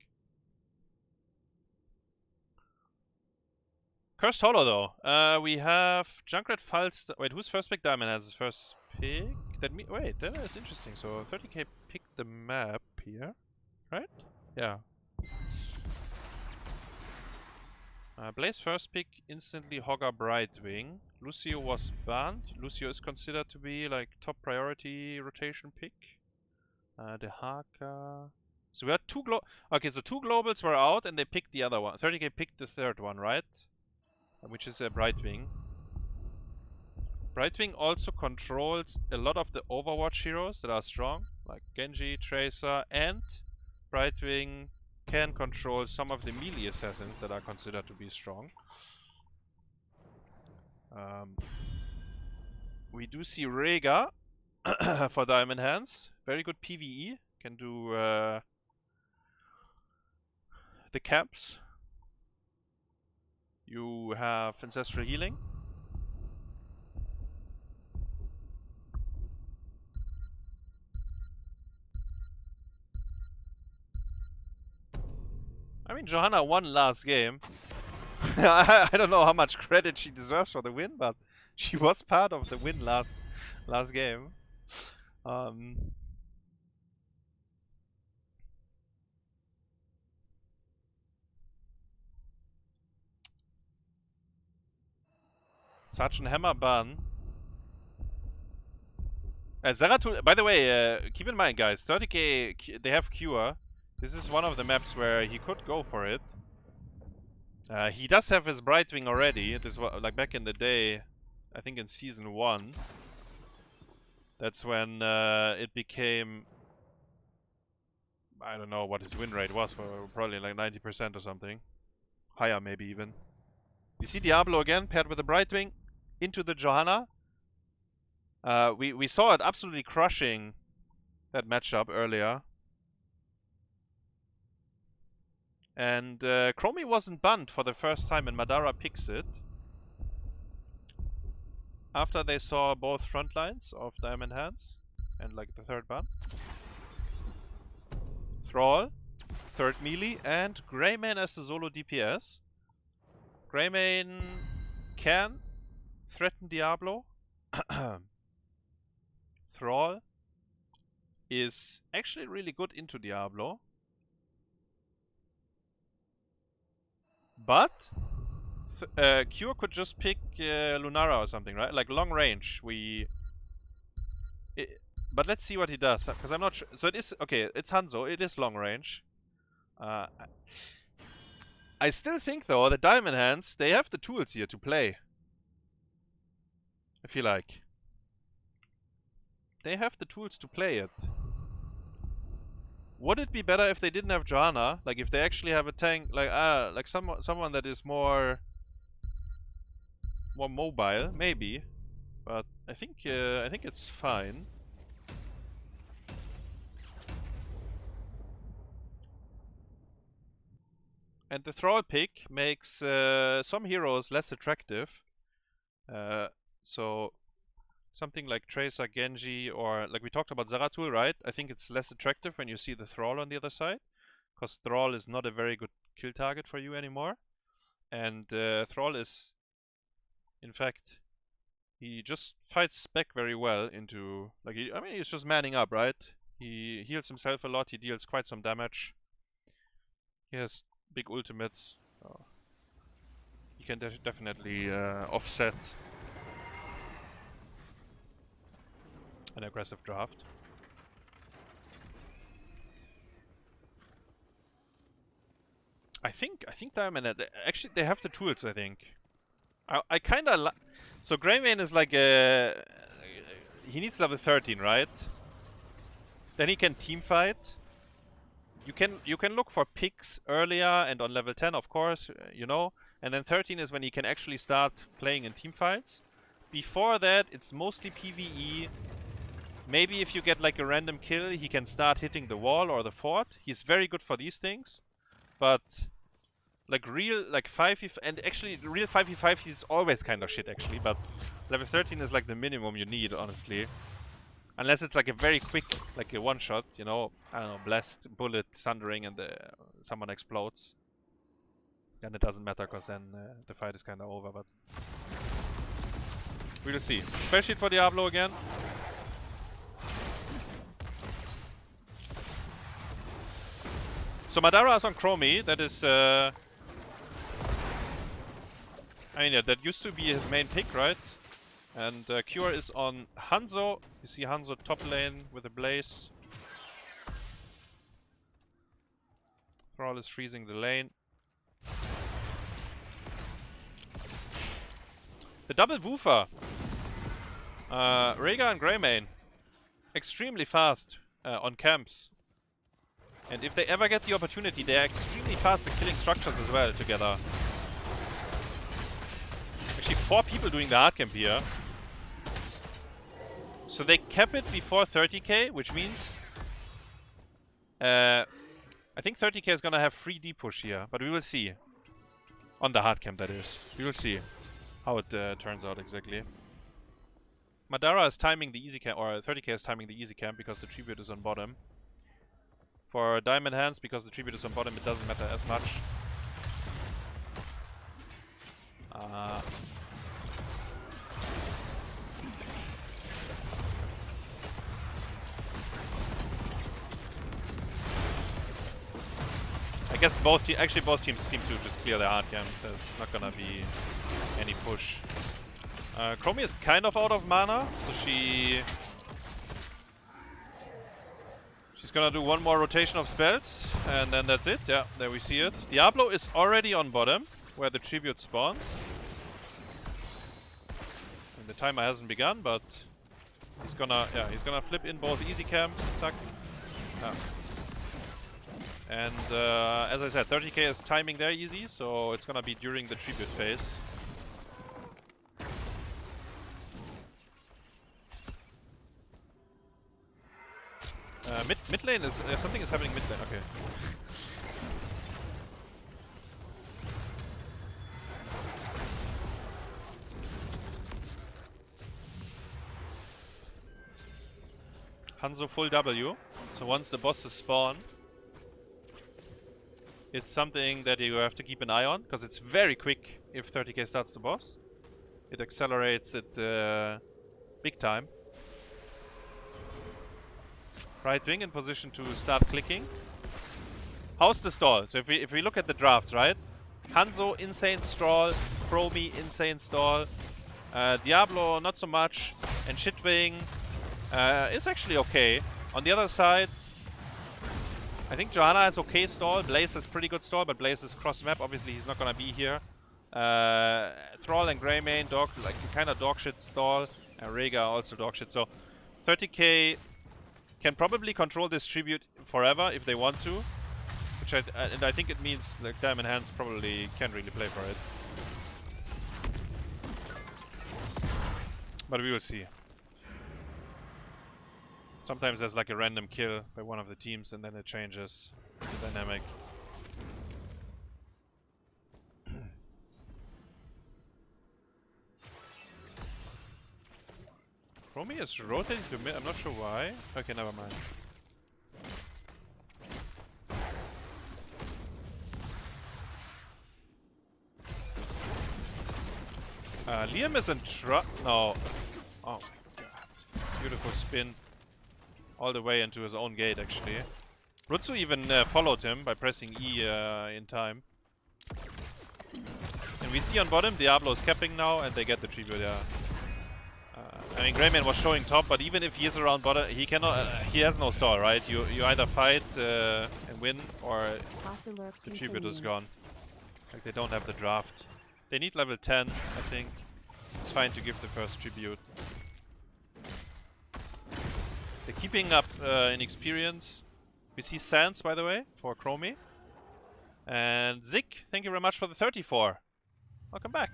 Cursed Hollow, though. We have Junkrat Falster. Wait, who's first pick? Diamond has his first pick. Wait, that is interesting. So 30k picked the map here, right? Yeah. Blaze first pick, instantly Hogger Brightwing. Lucio was banned. Lucio is considered to be like top priority rotation pick. The Haka. So we had two okay, so 2 globals were out and they picked the other one. 30k picked the third one, right? Which is a Brightwing. Brightwing also controls a lot of the Overwatch heroes that are strong, like Genji, Tracer, and Brightwing can control some of the melee assassins that are considered to be strong. We do see Rega for Diamond Hands. Very good PvE. Can do the camps. You have Ancestral Healing. I mean, Johanna won last game. I don't know how much credit she deserves for the win, but she was part of the win last game. Sergeant Hammer ban. Zeratul, by the way, keep in mind, guys, 30k, they have Cure. This is one of the maps where he could go for it. He does have his Brightwing already. This was like back in the day, I think in season 1. That's when it became, I don't know what his win rate was, probably like 90% or something. Higher maybe even. You see Diablo again paired with the Brightwing into the Johanna. We saw it absolutely crushing that matchup earlier. And Chromie wasn't banned for the first time and Madara picks it. After they saw both front lines of Diamond Hands and like the third ban. Thrall, third melee, and Greymane as the solo DPS. Greymane can threaten Diablo. Thrall is actually really good into Diablo. But Cure could just pick Lunara or something, right? Like long range. But let's see what he does, because I'm not sure. So it is okay. It's Hanzo. It is long range. I still think though the Diamond Hands, they have the tools here to play. I feel like they have the tools to play it. Would it be better if they didn't have Johanna? Like if they actually have a tank, like someone that is more mobile, maybe. But I think it's fine. And the Thrall pick makes some heroes less attractive. So something like Tracer, Genji, or like we talked about Zeratul, right? I think it's less attractive when you see the Thrall on the other side, because Thrall is not a very good kill target for you anymore. And Thrall is, in fact, he just fights back very well into, like, I mean, he's just manning up, right? He heals himself a lot, he deals quite some damage. He has big ultimates. So he can definitely offset an aggressive draft. I think Diamond actually they have the tools. I think. I kind of so Greymane is like he needs level 13, right? Then he can team fight. You can look for picks earlier and on level 10, of course, you know. And then 13 is when he can actually start playing in team fights. Before that, it's mostly PvE. Maybe if you get like a random kill, he can start hitting the wall or the fort. He's very good for these things. But like real like 5v and actually real 5v5 he's always kind of shit actually, but level 13 is like the minimum you need, honestly. Unless it's like a very quick, like a one shot, you know, I don't know, blast, bullet, sundering, and someone explodes. Then it doesn't matter, because then the fight is kind of over, but we'll see. Spell sheet for Diablo again. So Madara is on Chromie, that is, I mean, yeah, that used to be his main pick, right? And Kure is on Hanzo. You see Hanzo top lane with a blaze. Thrall is freezing the lane. The double woofer. Rhaegar and Greymane. Extremely fast on camps. And if they ever get the opportunity, they are extremely fast at killing structures as well together. Actually 4 people doing the hard camp here. So they cap it before 30k, which means I think 30k is gonna have free D push here, but we will see. On the hard camp, that is. We will see how it turns out exactly. Madara is timing the easy camp, or 30k is timing the easy camp because the tribute is on bottom. For Diamond Hands, because the tribute is on bottom, it doesn't matter as much. I guess both teams seem to just clear their hard camps. There's not gonna be any push. Chromie is kind of out of mana, so she's gonna do one more rotation of spells, and then that's it. Yeah, there we see it. Diablo is already on bottom, where the tribute spawns. And the timer hasn't begun, but he's gonna flip in both easy camps. Zack. Yeah. And as I said, 30k is timing there easy, so it's gonna be during the tribute phase. Mid lane is something is happening mid lane. Okay. Hanzo full W. So once the bosses spawn, it's something that you have to keep an eye on, because it's very quick if 30k starts the boss. It accelerates it big time. Right wing in position to start clicking. How's the stall? So if we look at the drafts, right? Hanzo, insane stall. Chromie, insane stall. Diablo, not so much. And Shitwing is actually okay. On the other side, I think Johanna has okay stall. Blaze has pretty good stall, but Blaze is cross map. Obviously, he's not gonna be here. Thrall and Greymane, like kind of dog shit stall. And Rhaegar also dog shit. So 30k can probably control this tribute forever if they want to. Which and I think it means like Diamond Hands probably can't really play for it. But we will see. Sometimes there's like a random kill by one of the teams and then it changes the dynamic. Chromie is rotating to mid, I'm not sure why. Okay, never mind. Liam is in no. Oh my god. Beautiful spin. All the way into his own gate, actually. Rutzou even followed him by pressing E in time. And we see on bottom, Diablo is capping now, and they get the tribute, yeah. I mean, Greymane was showing top, but even if he is around bottom, he cannot. He has no stall, right? You either fight and win, or the tribute is gone. Like, they don't have the draft. They need level 10, I think. It's fine to give the first tribute. They're keeping up in experience. We see Sans, by the way, for Chromie. And Zik, thank you very much for the 34. Welcome back.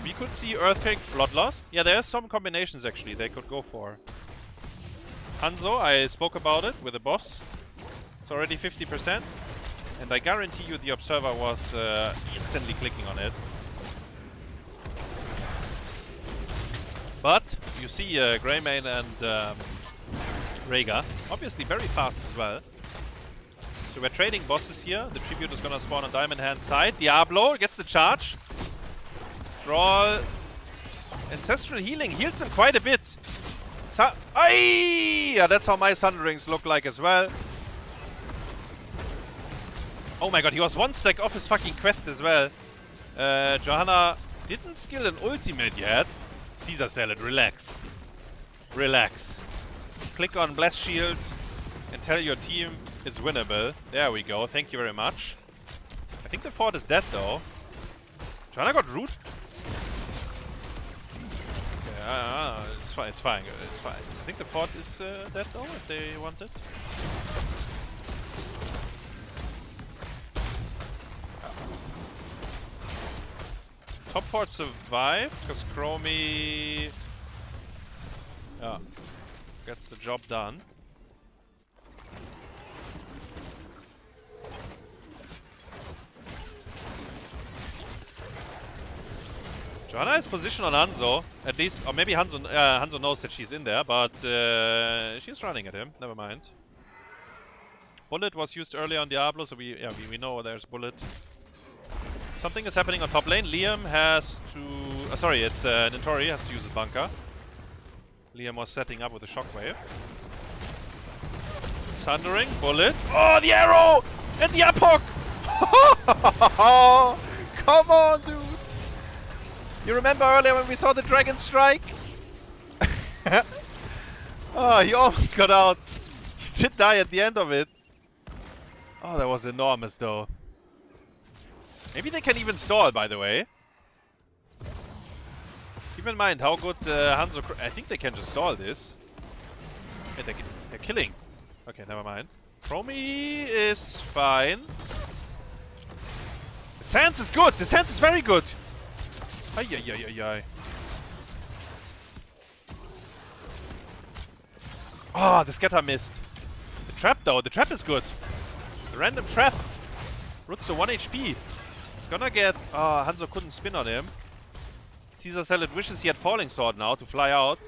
We could see Earthquake, Bloodlust. Yeah, there's some combinations actually they could go for. Hanzo, I spoke about it with the boss. It's already 50%. And I guarantee you the Observer was instantly clicking on it. But you see Greymane and Rhaegar, obviously very fast as well. So we're trading bosses here. The Tribute is gonna spawn on Diamond Hand side. Diablo gets the charge. Thrall. Ancestral Healing heals him quite a bit. Aye! Yeah, that's how my Thunderings look like as well. Oh my god, he was one stack off his fucking quest as well. Johanna didn't skill an ultimate yet. cæsarsalad, relax. Relax. Click on Blast Shield and tell your team it's winnable. There we go, thank you very much. I think the fort is dead though. Johanna got root. Okay, it's fine, it's fine, it's fine. I think the fort is dead though, if they want it. Top fort survived, because Chromie gets the job done. Johanna is positioned on Hanzo, at least, or maybe Hanzo knows that she's in there, but she's running at him, never mind. Bullet was used earlier on Diablo, so we know there's Bullet. Something is happening on top lane. Liam has to... sorry, it's Nintorii has to use his bunker. Liam was setting up with a shockwave. Thundering, Bullet. Oh, the arrow! And the epoch! Come on, dude! You remember earlier when we saw the Dragon Strike? Oh, he almost got out. He did die at the end of it. Oh, that was enormous, though. Maybe they can even stall, by the way. Keep in mind how good Hanzo... I think they can just stall this. Yeah, they're killing. Okay, never mind. Chromie is fine. The Sans is good! The Sans is very good! Ay, ay, ay, ay, ay. Oh, the scatter missed. The trap, though. The trap is good. The random trap. Rutzou 1 HP. Gonna get... oh, Hanzo couldn't spin on him. cæsarsalad wishes he had Falling Sword now to fly out.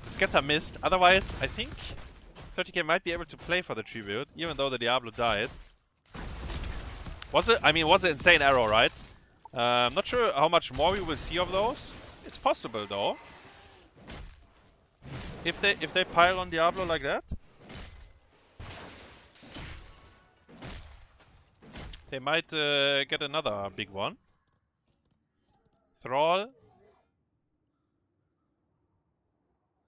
The scatter missed. Otherwise, I think 30k might be able to play for the Tribute, even though the Diablo died. Was it? I mean, was an insane arrow, right? I'm not sure how much more we will see of those. It's possible, though. If they pile on Diablo like that. They might get another big one. Thrall.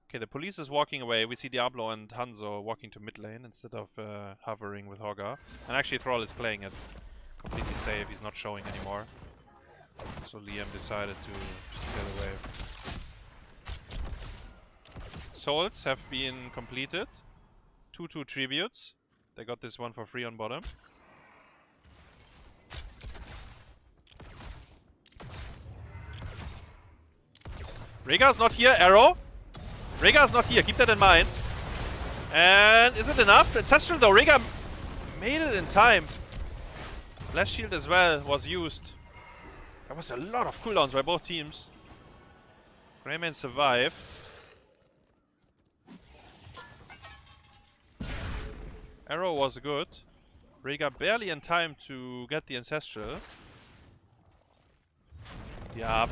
Okay, the police is walking away. We see Diablo and Hanzo walking to mid lane instead of hovering with Hogger. And actually Thrall is playing it completely safe. He's not showing anymore. So Liam decided to just get away. Souls have been completed. 2-2 tributes. They got this one for free on bottom. Rhaegar's not here, arrow. Rhaegar's not here, keep that in mind. And is it enough? Ancestral though, Rhaegar made it in time. Blast Shield as well was used. There was a lot of cooldowns by both teams. Greymane survived. Arrow was good. Rhaegar barely in time to get the Ancestral. Yeah.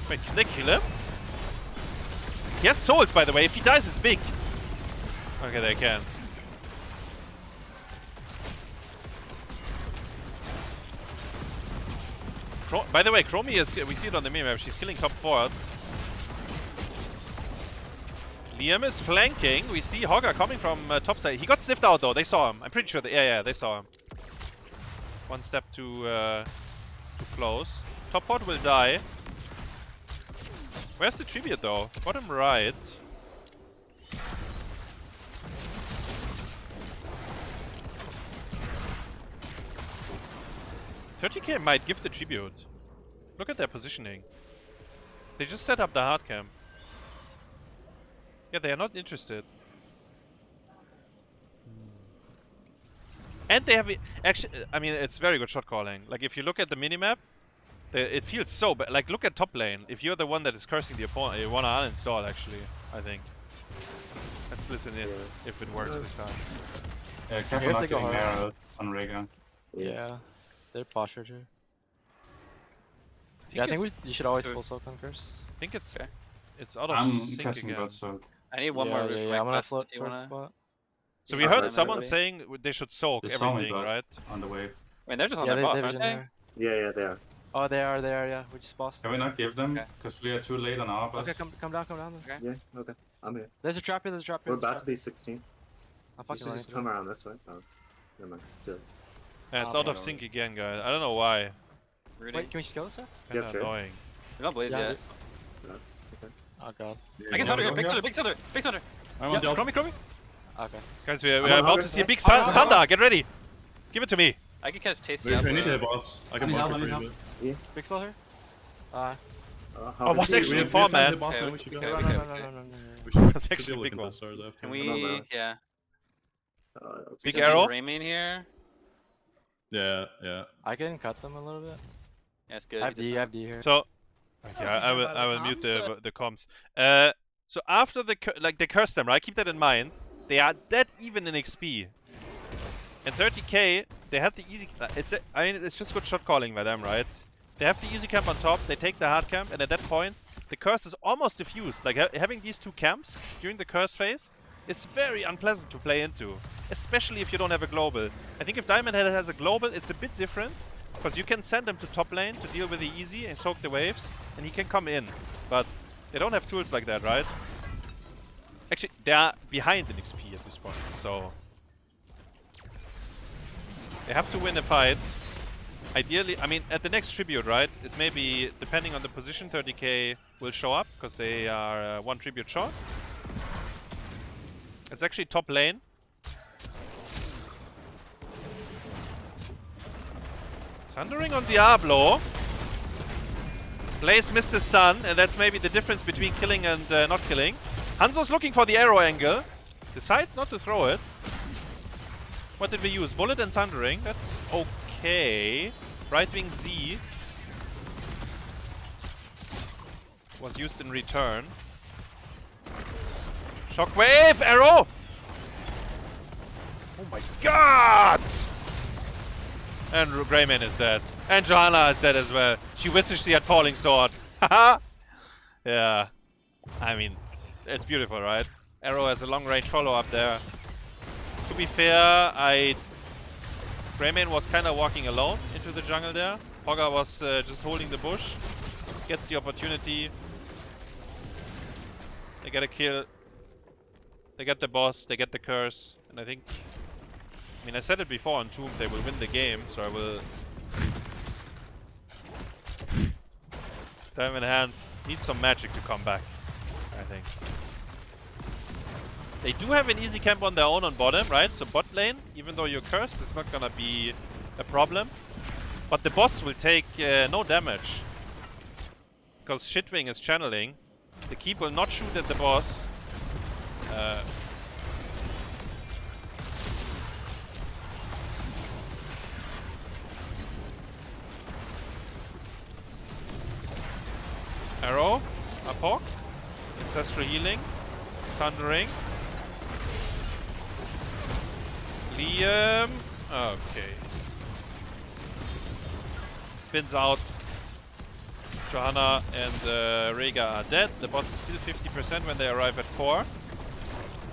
Wait, can they kill him? He has souls, by the way. If he dies, it's big. Okay, they can. By the way, Chromie is... we see it on the mini map. She's killing top fort. Liam is flanking. We see Hogger coming from top side. He got sniffed out, though. They saw him. I'm pretty sure. Yeah, they saw him. One step too close. Top fort will die. Where's the tribute though? Bottom right. 30k might give the tribute. Look at their positioning. They just set up the hard camp. Yeah, they are not interested. And they have actually. I mean, it's very good shot calling. Like if you look at the minimap, it feels so bad. Like look at top lane. If you're the one that is cursing the opponent, you wanna uninstall. Actually, I think. Let's listen in if it works this time. Yeah, careful Here not they go getting hard. arrowed on Rhaegar. Yeah. They're postured here. I Yeah, I think you should always Good. full soak on curse. I think it's Okay. it's out of I'm sync catching again. Rutzou. I need one more roof. Yeah, I'm gonna quest float if you towards wanna. spot. So we Yeah, heard right, someone everybody. saying they should soak They saw me, everything, but right? on the wave. I mean, they're just on Yeah, their they boss, have aren't vision they? there. Yeah, they are. Oh, they are, yeah. We just bossed. Can we not give them? Okay. Because we are too late on our bus. Okay, come down then. Okay. Yeah, okay. I'm here. There's a trap here, there's a trap here. We're there's a about to trap. be 16. I'm You fucking should running just through. come around this way. Oh, never mind. Good. Yeah, it's Oh, out of okay. sync again, guys. I don't know why. Rooting. Wait, can we just kill this guy? Kinda Yeah, sure. annoying. We don't blaze Yeah, yet. Oh god. I can Yeah, thunder here. go Big here. thunder, big thunder, big thunder. I'm on Delta. Chromie. Okay. Guys, we are I'm about on to see a big I'm on- thunder. Get ready. Give it to me. I can catch chase We you up. need to hit boss. I can I need help, bunker I need for help. you. Big slow here? Oh, what's actually We in have form, time to man? hit boss, Okay, then we should go. okay, No, okay. no. We should That's should actually be a able to big one. contest ours after. Can Come on, we? man. Yeah. Big Just arrow? need Raymain here. Yeah. I can cut them a little bit. Yeah, it's good. I have we just D, I have D here. So, Oh, okay, so I jump will out I of will the mute comms, the comms. So after like they curse them, right? Keep that in mind. They are dead even in XP. And 30k, they have the easy. I mean, it's just good shot calling by them, right? They have the easy camp on top. They take the hard camp, and at that point, the curse is almost diffused. Like having these two camps during the curse phase, it's very unpleasant to play into, especially if you don't have a global. I think if Diamond Head has a global, it's a bit different, because you can send him to top lane to deal with the easy and soak the waves, and he can come in. But they don't have tools like that, right? Actually, they are behind in XP at this point, so they have to win a fight. Ideally, I mean, at the next tribute, right, is maybe, depending on the position, 30k will show up, because they are one tribute short. It's actually top lane. Thundering on Diablo. Blaze missed the stun, and that's maybe the difference between killing and not killing. Hanzo's looking for the arrow angle. Decides not to throw it. What did we use? Bullet and Thundering. That's okay. Right wing Z was used in return. Shockwave! Arrow! Oh my god! And Greyman is dead. And Johanna is dead as well. She wishes she had Falling Sword. Haha! Yeah. I mean, it's beautiful, right? Arrow has a long range follow up there. To be fair, Greyman was kind of walking alone into the jungle there. Hogger was just holding the bush. Gets the opportunity. They get a kill. They get the boss, they get the curse. And I think... I mean, I said it before on Tomb, they will win the game, so I will... Diamond Hands needs some magic to come back, I think. They do have an easy camp on their own on bottom, right? So bot lane, even though you're cursed, it's not gonna be a problem. But the boss will take no damage. Because Shitwing is channeling. The keep will not shoot at the boss. Arrow, Apok, Ancestral Healing, Thundering. Liam, okay. Spins out. Johanna and Rhaegar are dead. The boss is still 50% when they arrive at 4.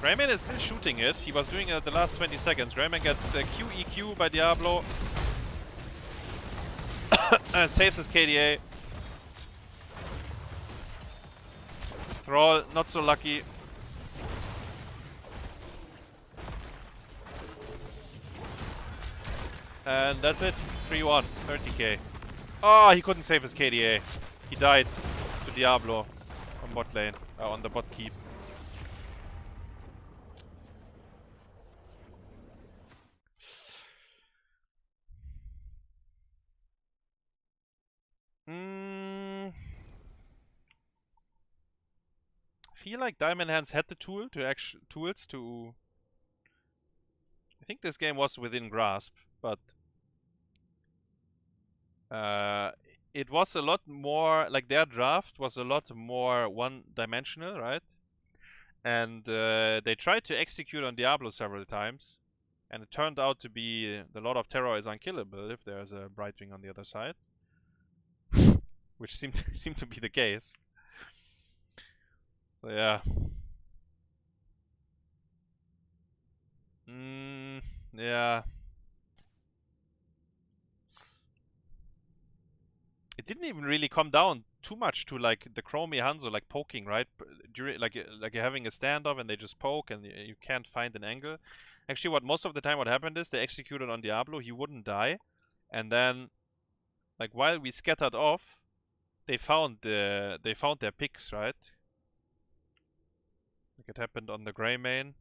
Greyman is still shooting it. He was doing it the last 20 seconds. Greyman gets QEQ by Diablo. And saves his KDA. Thrall, not so lucky. And that's it. 3-1. 30k. Oh, he couldn't save his KDA. He died to Diablo on bot lane. On the bot keep. feel like Diamond Hands had the tools to. I think this game was within grasp, but it was a lot more like their draft was a lot more one-dimensional, right? And they tried to execute on Diablo several times, and it turned out to be the Lord of Terror is unkillable if there's a Brightwing on the other side, which seemed to be the case. So yeah. Yeah. It didn't even really come down too much to like the Chromie Hanzo like poking, right? During like you're having a standoff and they just poke and you can't find an angle. Actually, what most of the time what happened is they executed on Diablo, he wouldn't die, and then like while we scattered off, they found their picks, right? Like it happened on the Grey Mane,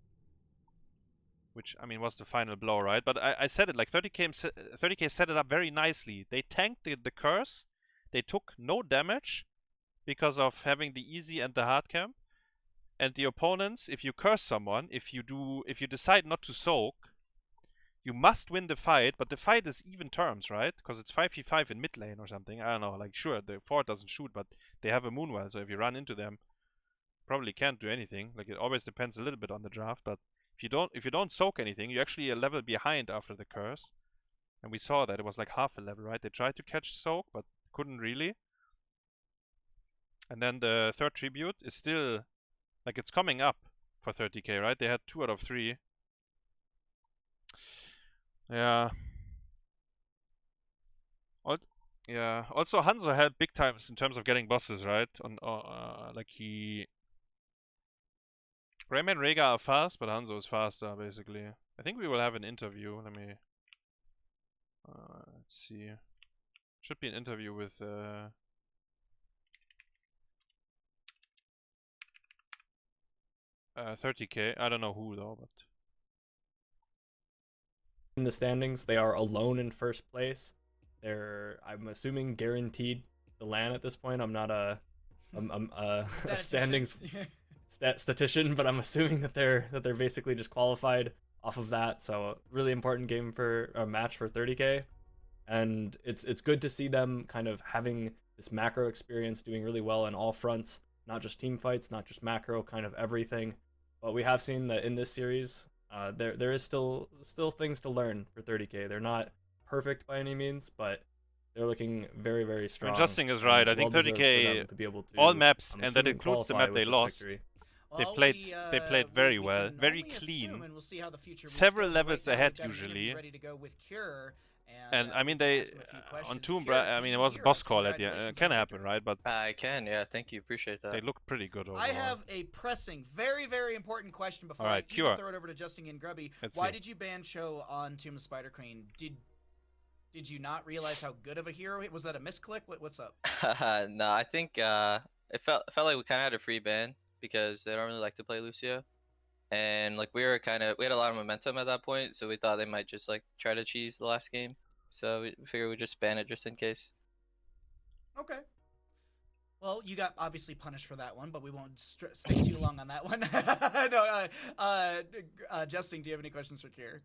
which I mean was the final blow, right? But I said it like 30k set it up very nicely. They tanked the curse. They took no damage because of having the easy and the hard camp. And the opponents, if you curse someone, if you decide not to soak, you must win the fight, but the fight is even terms, right? Because it's 5v5 in mid lane or something. I don't know, like sure, the fort doesn't shoot, but they have a Moonwell, so if you run into them, probably can't do anything. Like it always depends a little bit on the draft, but if you don't soak anything, you're actually a level behind after the curse. And we saw that it was like half a level, right? They tried to catch soak, but couldn't really. And then the third tribute is still like it's coming up for 30k, right? They had 2 out of 3. Yeah. Yeah. Also, Hanzo had big times in terms of getting bosses, right? On like he. Rayman and Rhaegar are fast, but Hanzo is faster, basically. I think we will have an interview. Let me. Let's see. Should be an interview with. 30k. I don't know who though, but. In the standings, they are alone in first place. They're, I'm assuming, guaranteed the LAN at this point. I'm not a standings statistician, but I'm assuming that they're basically just qualified off of that. So really important game for a match for 30k, and it's good to see them kind of having this macro experience, doing really well in all fronts, not just team fights, not just macro, kind of everything. But we have seen that in this series, there is still things to learn for 30k. They're not perfect by any means, but they're looking very, very strong. I mean, Justin is right. I think 30k, to be able to, all maps, and that includes the map they lost. Well, they played very we well, can very only clean. assume, and we'll see how the future moves Several forward. levels Right now, ahead we've got an interview usually. ready to go with Kure, And I mean, we can they ask him a few on questions. Tomb Kure, I can mean, it you was a hear boss us? call at the end. Congratulations Can on happen, victory. right? But I can, yeah. Thank you. Appreciate that. they look pretty good overall. I have a pressing, very, very important question before All right, I Kure. even throw it over to Justin and Grubby. Let's Why see. did you ban Cho on Tomb of Spider Queen? Did you not realize how good of a hero? Was that a misclick? What's up? No, I think it felt like we kind of had a free ban because they don't really like to play Lucio, and like we had a lot of momentum at that point, so we thought they might just like try to cheese the last game. So we figured we'd just ban it just in case. Okay. Well, you got obviously punished for that one, but we won't stick too long on that one. No, Justin, do you have any questions for Kure?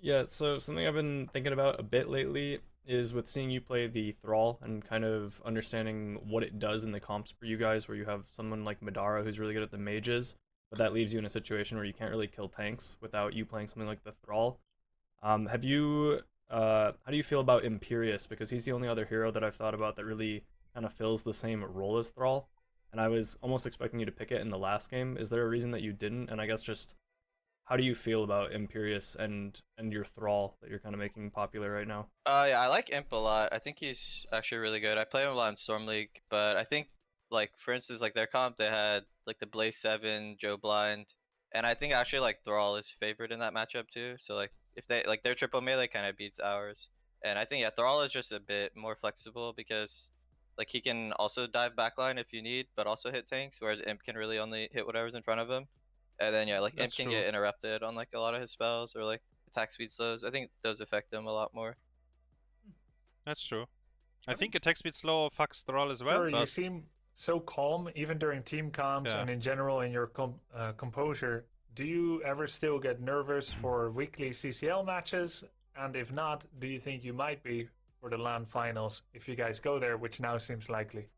Yeah, so something I've been thinking about a bit lately is with seeing you play the Thrall and kind of understanding what it does in the comps for you guys, where you have someone like Madara who's really good at the mages, but that leaves you in a situation where you can't really kill tanks without you playing something like the Thrall. How do you feel about Imperius? Because he's the only other hero that I've thought about that really kind of fills the same role as Thrall, and I was almost expecting you to pick it in the last game. Is there a reason that you didn't? And I guess just how do you feel about Imperius and your Thrall that you're kind of making popular right now? Yeah, I like Imp a lot. I think he's actually really good. I play him a lot in Storm League, but I think like for instance like their comp they had like the Blaze 7, Joe Blind, and I think actually like Thrall is favored in that matchup too. So like if they like their triple melee kind of beats ours, and I think yeah Thrall is just a bit more flexible because like he can also dive backline if you need, but also hit tanks, whereas Imp can really only hit whatever's in front of him. And then yeah, like Imp can get interrupted on like a lot of his spells or like attack speed slows. I think those affect him a lot more. That's true. I think attack speed slow fucks Thrall as well. Kure, you But seem so calm even during team comps Yeah. and in general in your composure. Do you ever still get nervous for weekly CCL matches? And if not, do you think you might be for the LAN finals if you guys go there, which now seems likely?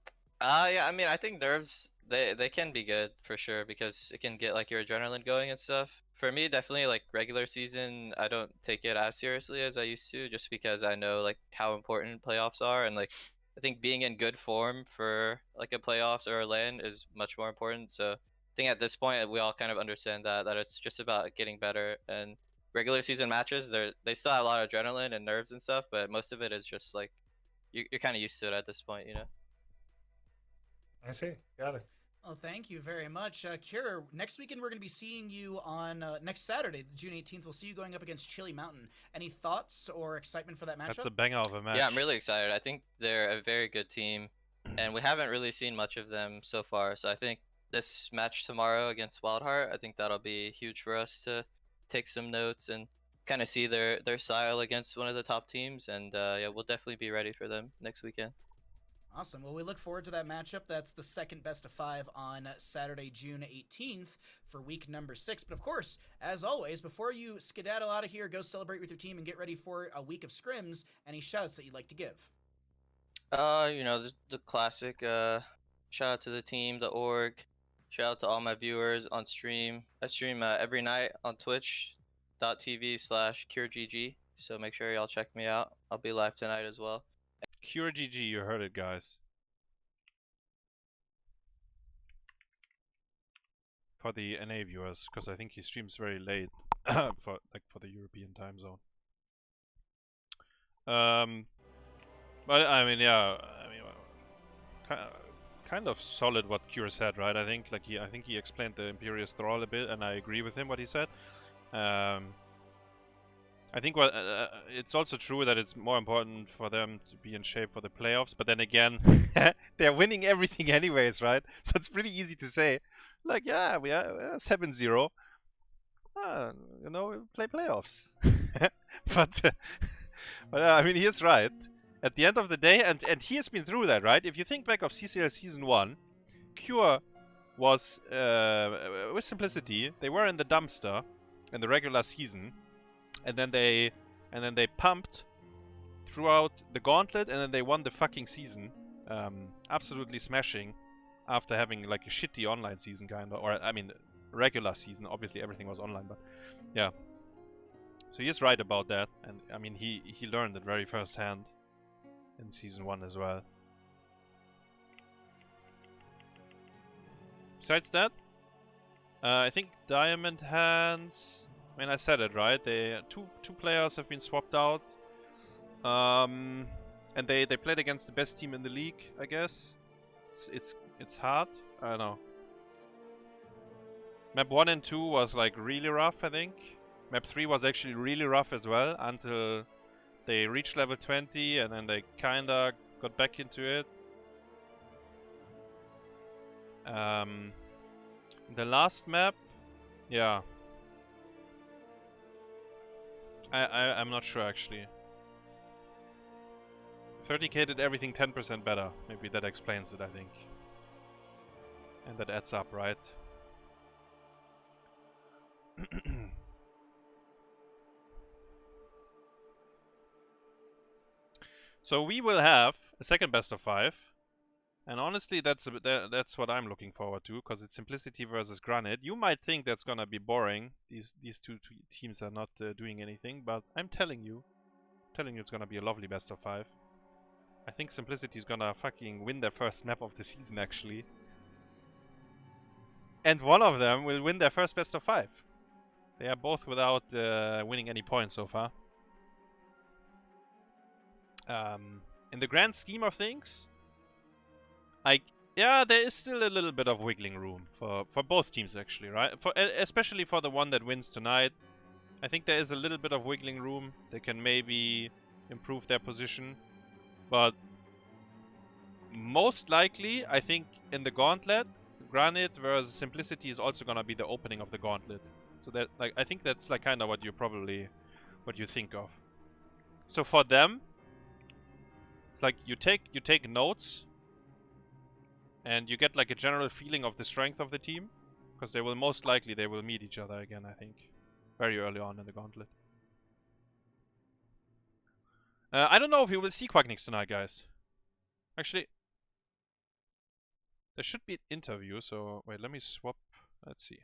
Yeah, I mean, I think nerves they can be good for sure because it can get like your adrenaline going and stuff. For me, definitely like regular season, I don't take it as seriously as I used to, just because I know like how important playoffs are, and like I think being in good form for like a playoffs or a LAN is much more important. So I think at this point we all kind of understand that it's just about getting better, and regular season matches they still have a lot of adrenaline and nerves and stuff, but most of it is just like you're kind of used to it at this point, you know. I see. Got it. Well, thank you very much. Kure, next weekend we're going to be seeing you on next Saturday, June 18th. We'll see you going up against Chili Mountain. Any thoughts or excitement for that matchup? That's a banger of a match. Yeah, I'm really excited. I think they're a very good team, and we haven't really seen much of them so far. So I think this match tomorrow against Wildheart, I think that'll be huge for us to take some notes and kind of see their style against one of the top teams. And yeah, we'll definitely be ready for them next weekend. Awesome. Well, we look forward to that matchup. That's the second best of 5 on Saturday, June 18th for week number 6. But of course, as always, before you skedaddle out of here, go celebrate with your team and get ready for a week of scrims, any shouts that you'd like to give? You know, the classic shout out to the team, the org. Shout out to all my viewers on stream. I stream every night on twitch.tv/KureGG. So make sure y'all check me out. I'll be live tonight as well. Kure GG, you heard it, guys. For the NA viewers, because I think he streams very late for the European time zone. But I mean, yeah, I mean, kind of solid what Kure said, right? I think I think he explained the Imperious Thrall a bit, and I agree with him what he said. I think it's also true that it's more important for them to be in shape for the playoffs, but then again, they're winning everything anyways, right? So it's pretty easy to say, like, yeah, we are 7-0. You know, play playoffs. but I mean, he's right. At the end of the day, and he has been through that, right? If you think back of CCL Season 1, Kure was, with simplicity, they were in the dumpster in the regular season. And then they pumped throughout the gauntlet, and then they won the fucking season, absolutely smashing, after having like a shitty online season kind of, or I mean, regular season. Obviously, everything was online, but yeah. So he's right about that, and I mean, he learned it very first hand in season 1 as well. Besides that, I think Diamond Hands. I mean, I said it, right? Two players have been swapped out, and they played against the best team in the league, I guess. It's hard. I don't know. Map 1 and 2 was like really rough, I think. Map 3 was actually really rough as well until they reached level 20, and then they kinda got back into it. The last map, yeah. I'm not sure actually. 30k did everything 10% better. Maybe that explains it, I think. And that adds up, right? So we will have a second best of 5. And honestly, that's what I'm looking forward to, because it's Simplicity versus Granite. You might think that's gonna be boring. These two teams are not doing anything, but I'm telling you it's gonna be a lovely best of 5. I think Simplicity is gonna fucking win their first map of the season, actually. And one of them will win their first best of 5. They are both without winning any points so far. In the grand scheme of things, yeah, there is still a little bit of wiggling room for both teams, actually, right? Especially for the one that wins tonight. I think there is a little bit of wiggling room. They can maybe improve their position. But most likely, I think in the gauntlet, Granite versus Simplicity is also gonna be the opening of the gauntlet. So that, like, I think that's like kind of what you think of. So for them, it's like you take notes And you get like a general feeling of the strength of the team. Because they will most likely meet each other again, I think. Very early on in the gauntlet. I don't know if we will see Quacknix tonight, guys. Actually, there should be an interview, so wait, let me swap. Let's see.